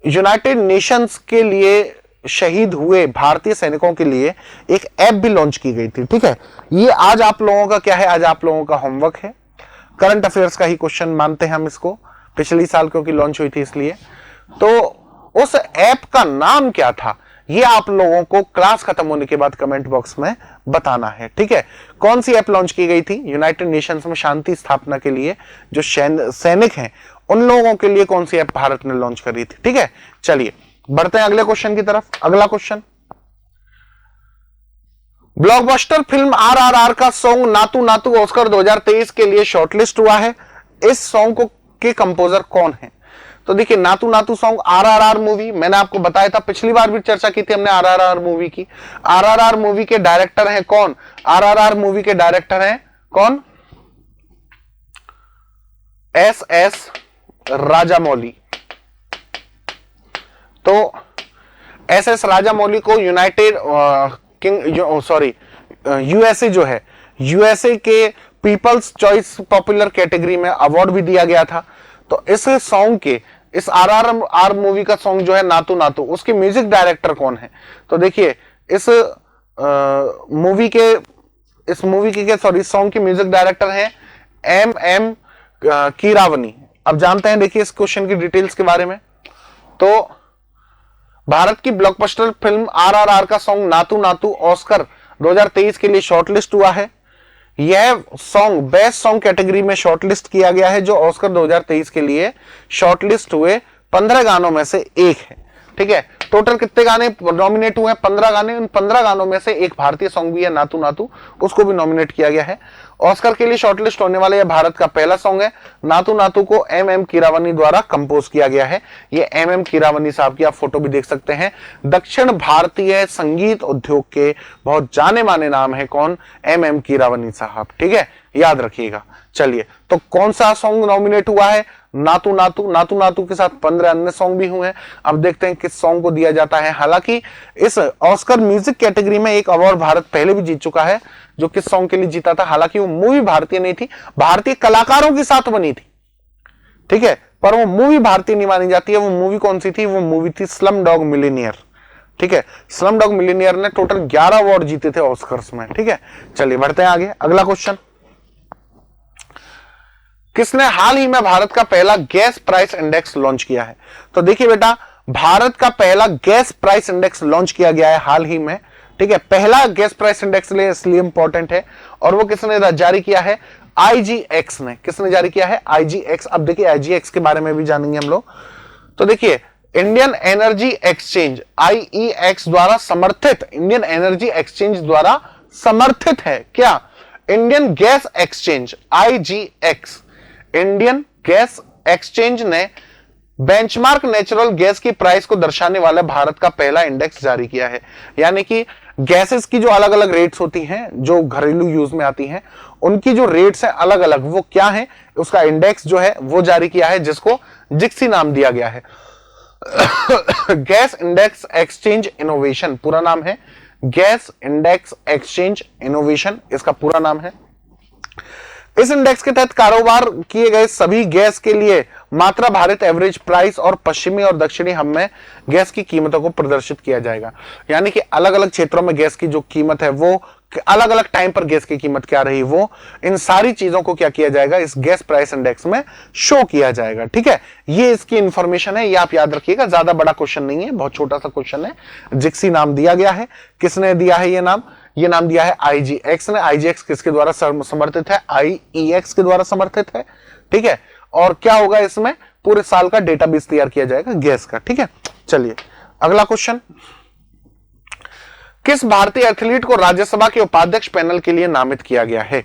यूनाइटेड नेशंस के लिए शहीद हुए भारतीय सैनिकों के लिए एक ऐप भी लॉन्च की गई थी, ठीक है। ये आज आप लोगों का क्या है? आज आप लोगों का होमवर्क है। करंट अफेयर्स का ही क्वेश्चन मानते हैं हम इसको, पिछली साल क्योंकि लॉन्च हुई थी इसलिए। तो उस ऐप का नाम क्या था ये आप लोगों को क्लास खत्म होने के बाद कमेंट बॉक्स में बताना है, ठीक है। कौन सी ऐप लॉन्च की गई थी यूनाइटेड नेशंस में शांति स्थापना के लिए? जो सैनिक हैं उन लोगों के लिए कौन सी ऐप भारत ने लॉन्च करी थी, ठीक है। चलिए बढ़ते हैं अगले क्वेश्चन की तरफ। अगला क्वेश्चन, ब्लॉकबस्टर फिल्म आरआरआर का सॉन्ग नातू नातू ऑस्कर 2023 के लिए शॉर्टलिस्ट हुआ है। इस सॉन्ग को के कंपोजर कौन है? तो देखिए, नातू नातू सॉन्ग आरआरआर मूवी, मैंने आपको बताया था, पिछली बार भी चर्चा की थी हमने आरआरआर मूवी की। आरआरआर मूवी के डायरेक्टर हैं कौन? आरआरआर मूवी के डायरेक्टर हैं कौन? एस राजामौली। तो एस राजामौली को यूएसए जो है, यूएसए के पीपल्स चॉइस पॉपुलर कैटेगरी में अवार्ड भी दिया गया था। तो इस सॉन्ग के, इस आरआरआर मूवी का सॉन्ग जो है नातू नातू, उसके म्यूजिक डायरेक्टर कौन है? तो देखिए, इस सॉन्ग के म्यूजिक डायरेक्टर हैं एम कीरावनी। अब जानते हैं, देखिए इस क्वेश्चन की डिटेल्स के बारे में। तो भारत की ब्लॉकबस्टर फिल्म आरआरआर का सॉन्ग नातू नातू ऑस्कर 2023 के लिए शॉर्टलिस्ट हुआ है। यह सॉन्ग बेस्ट सॉन्ग कैटेगरी में शॉर्टलिस्ट किया गया है, जो ऑस्कर 2023 के लिए शॉर्टलिस्ट हुए 15 गानों में से एक है। ठीक है, टोटल कितने गाने नॉमिनेट हुए हैं? 15 गाने। उन 15 गानों में से एक भारतीय सॉन्ग भी है नातू नातू, उसको भी नॉमिनेट किया गया है। ऑस्कर के लिए शॉर्टलिस्ट होने वाले यह भारत का पहला सॉन्ग है। नातू नातू को एम कीरावनी द्वारा कंपोज किया गया है। ये एम कीरावनी साहब की आप फोटो भी देख सकते हैं। दक्षिण भारतीय संगीत उद्योग के बहुत जाने माने नाम है कौन? एम कीरावनी साहब। ठीक है, याद रखिएगा। चलिए, तो कौन सा सॉन्ग नॉमिनेट हुआ है? नातू नातू। नातू नातू के साथ 15 अन्य सॉन्ग भी हुए हैं। अब देखते हैं किस सॉन्ग को दिया जाता है। हालांकि इस ऑस्कर म्यूजिक कैटेगरी में एक अवार्ड भारत पहले भी जीत चुका है, जो किस सॉन्ग के लिए जीता था। हालांकि वो मूवी भारतीय नहीं थी, भारतीय कलाकारों के साथ बनी थी। ठीक है, पर वो मूवी भारतीय नहीं मानी जाती है। वो मूवी कौन सी थी? वो मूवी थी स्लम डॉग मिलियनेयर। ठीक है, स्लम डॉग मिलियनेयर ने टोटल 11 अवार्ड जीते थे ऑस्कर्स में। ठीक है, चलिए बढ़ते हैं आगे। अगला क्वेश्चन, किसने हाल ही में भारत का पहला गैस प्राइस इंडेक्स लॉन्च किया है? तो देखिए बेटा, भारत का पहला गैस प्राइस इंडेक्स लॉन्च किया गया है हाल ही में। ठीक है, पहला गैस प्राइस इंडेक्स इसलिए इंपॉर्टेंट है, और वो किसने जारी किया है? आईजीएक्स ने। किसने जारी किया है? आईजीएक्स। अब देखिए, आईजीएक्स के बारे में भी जानेंगे हम लोग। तो देखिए, इंडियन एनर्जी एक्सचेंज आईईएक्स द्वारा समर्थित, इंडियन एनर्जी एक्सचेंज द्वारा समर्थित है क्या? Indian gas exchange IGX, Indian gas exchange ने बेंचमार्क नेचुरल गैस की प्राइस को दर्शाने वाला भारत का पहला इंडेक्स जारी किया है। यानी कि गैसेस की जो अलग अलग रेट्स होती हैं, जो घरेलू यूज में आती हैं, उनकी जो रेट्स हैं अलग अलग, वो क्या है, उसका इंडेक्स जो है वो जारी किया है, जिसको जिक्सी नाम दिया गया है। गैस इंडेक्स एक्सचेंज इनोवेशन पूरा नाम है, गैस इंडेक्स एक्सचेंज इनोवेशन इसका पूरा नाम है। इस इंडेक्स के तहत कारोबार किए गए सभी गैस के लिए मात्रा भारित एवरेज प्राइस और पश्चिमी और दक्षिणी हब में गैस की कीमतों को प्रदर्शित किया जाएगा। यानी कि अलग अलग क्षेत्रों में गैस की जो कीमत है, वो अलग अलग टाइम पर गैस की कीमत क्या रही, वो इन सारी चीजों को क्या किया जाएगा? इस गैस प्राइस इंडेक्स में शो किया जाएगा। ठीक है, ये इसकी इंफॉर्मेशन है, ये आप याद रखिएगा। ज्यादा बड़ा क्वेश्चन नहीं है, बहुत छोटा सा क्वेश्चन है। जिक्सी नाम दिया गया है। किसने दिया है ये नाम? ये नाम दिया है आईजीएक्स ने। आईजीएक्स किसके द्वारा समर्थित है? आईईएक्स के द्वारा समर्थित है। ठीक है, और क्या होगा इसमें? पूरे साल का डेटाबेस तैयार किया जाएगा गैस का। ठीक है, चलिए अगला क्वेश्चन, किस भारतीय एथलीट को राज्यसभा के उपाध्यक्ष पैनल के लिए नामित किया गया है?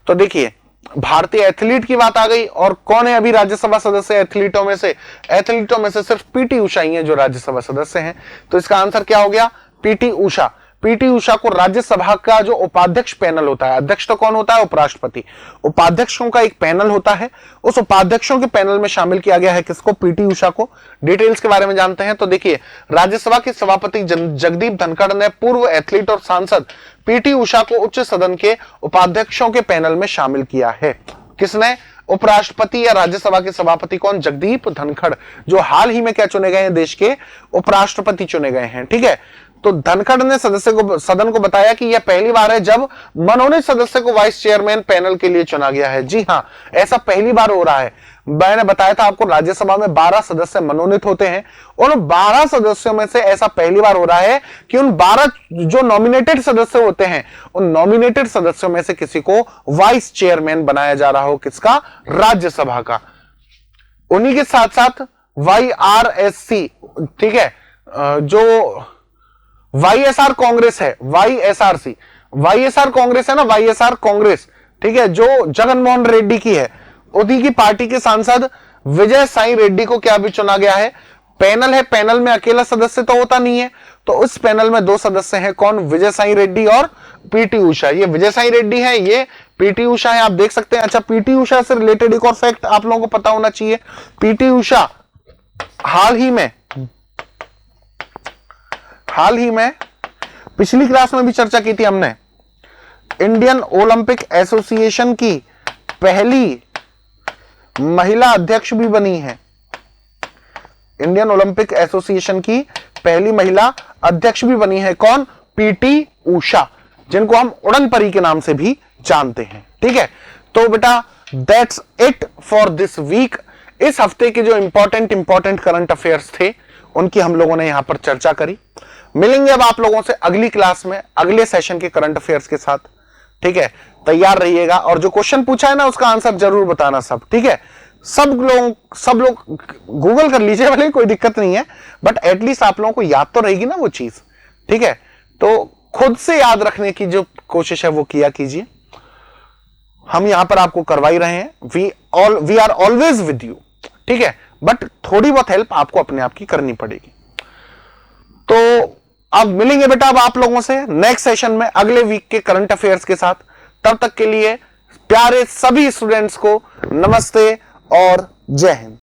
तो देखिए, भारतीय एथलीट की बात आ गई, और कौन है अभी राज्यसभा सदस्य एथलीटों में से? एथलीटों में से सिर्फ पीटी उषा ही है जो राज्यसभा सदस्य हैं। तो इसका आंसर क्या हो गया? पीटी उषा। पीटी उषा को राज्यसभा का जो उपाध्यक्ष पैनल होता है, अध्यक्ष तो कौन होता है? उपराष्ट्रपति। उपाध्यक्षों का एक पैनल होता है, उस उपाध्यक्षों के पैनल में शामिल किया गया है किसको? पीटी उषा को। डिटेल्स के बारे में जानते हैं। तो देखिए, राज्यसभा के सभापति जगदीप धनखड़ ने पूर्व एथलीट और सांसद पीटी उषा को उच्च सदन के उपाध्यक्षों के पैनल में शामिल किया है। किसने? उपराष्ट्रपति या राज्यसभा के सभापति कौन? जगदीप धनखड़, जो हाल ही में क्या चुने गए हैं? देश के उपराष्ट्रपति चुने गए हैं। ठीक है, तो धनखड़ ने सदन को बताया कि यह पहली बार है जब मनोनीत सदस्य को वाइस चेयरमैन पैनल के लिए चुना गया है। जी हां, ऐसा पहली बार हो रहा है। मैंने बताया था आपको, राज्यसभा में 12 सदस्य मनोनीत होते हैं, उन 12 सदस्यों में से ऐसा पहली बार हो रहा है कि उन 12 जो नॉमिनेटेड सदस्य होते हैं, उन नॉमिनेटेड सदस्यों में से किसी को वाइस चेयरमैन बनाया जा रहा हो। किसका? राज्यसभा का। उन्हीं के साथ साथ YRSC, ठीक है, जो वाईएसआर कांग्रेस है, वाईएसआरसी, वाईएसआर कांग्रेस है ना, वाईएसआर कांग्रेस, ठीक है, जो जगनमोहन रेड्डी की है, उन्हीं की पार्टी के सांसद विजय साई रेड्डी को क्या भी चुना गया है। पैनल है, पैनल में अकेला सदस्य तो होता नहीं है, तो उस पैनल में 2 सदस्य हैं, कौन, विजय साई रेड्डी और पीटी उषा। ये विजय साई रेड्डी है, ये पीटी उषा है, आप देख सकते हैं। अच्छा, पीटी उषा से रिलेटेड एक और फैक्ट आप लोगों को पता होना चाहिए, पीटी उषा हाल ही में पिछली क्लास में भी चर्चा की थी हमने, इंडियन ओलंपिक एसोसिएशन की पहली महिला अध्यक्ष भी बनी है। इंडियन ओलंपिक एसोसिएशन की पहली महिला अध्यक्ष भी बनी है, कौन, पीटी उषा, जिनको हम उड़न परी के नाम से भी जानते हैं। ठीक है, तो बेटा that's it for this week. इस हफ्ते के जो इंपॉर्टेंट करंट अफेयर्स थे उनकी हम लोगों ने यहां पर चर्चा करी। मिलेंगे अब आप लोगों से अगली क्लास में अगले सेशन के करंट अफेयर्स के साथ। ठीक है, तैयार रहिएगा और जो क्वेश्चन पूछा है ना उसका आंसर जरूर बताना सब। ठीक है, सब लोग गूगल कर लीजिए, भले कोई दिक्कत नहीं है, बट एटलीस्ट आप लोगों को याद तो रहेगी ना वो चीज। ठीक है, तो खुद से याद रखने की जो कोशिश है वो किया कीजिए, हम यहां पर आपको करवा ही रहे हैं। We are always with you. ठीक है, बट थोड़ी बहुत हेल्प आपको अपने आप की करनी पड़ेगी। तो अब मिलेंगे बेटा अब आप लोगों से नेक्स्ट सेशन में अगले वीक के करंट अफेयर्स के साथ। तब तक के लिए प्यारे सभी स्टूडेंट्स को नमस्ते और जय Hind.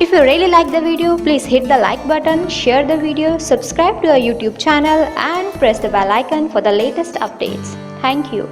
If you really like the video, please hit the like button, share the video, subscribe to our YouTube channel and press the bell icon for the latest updates. Thank you.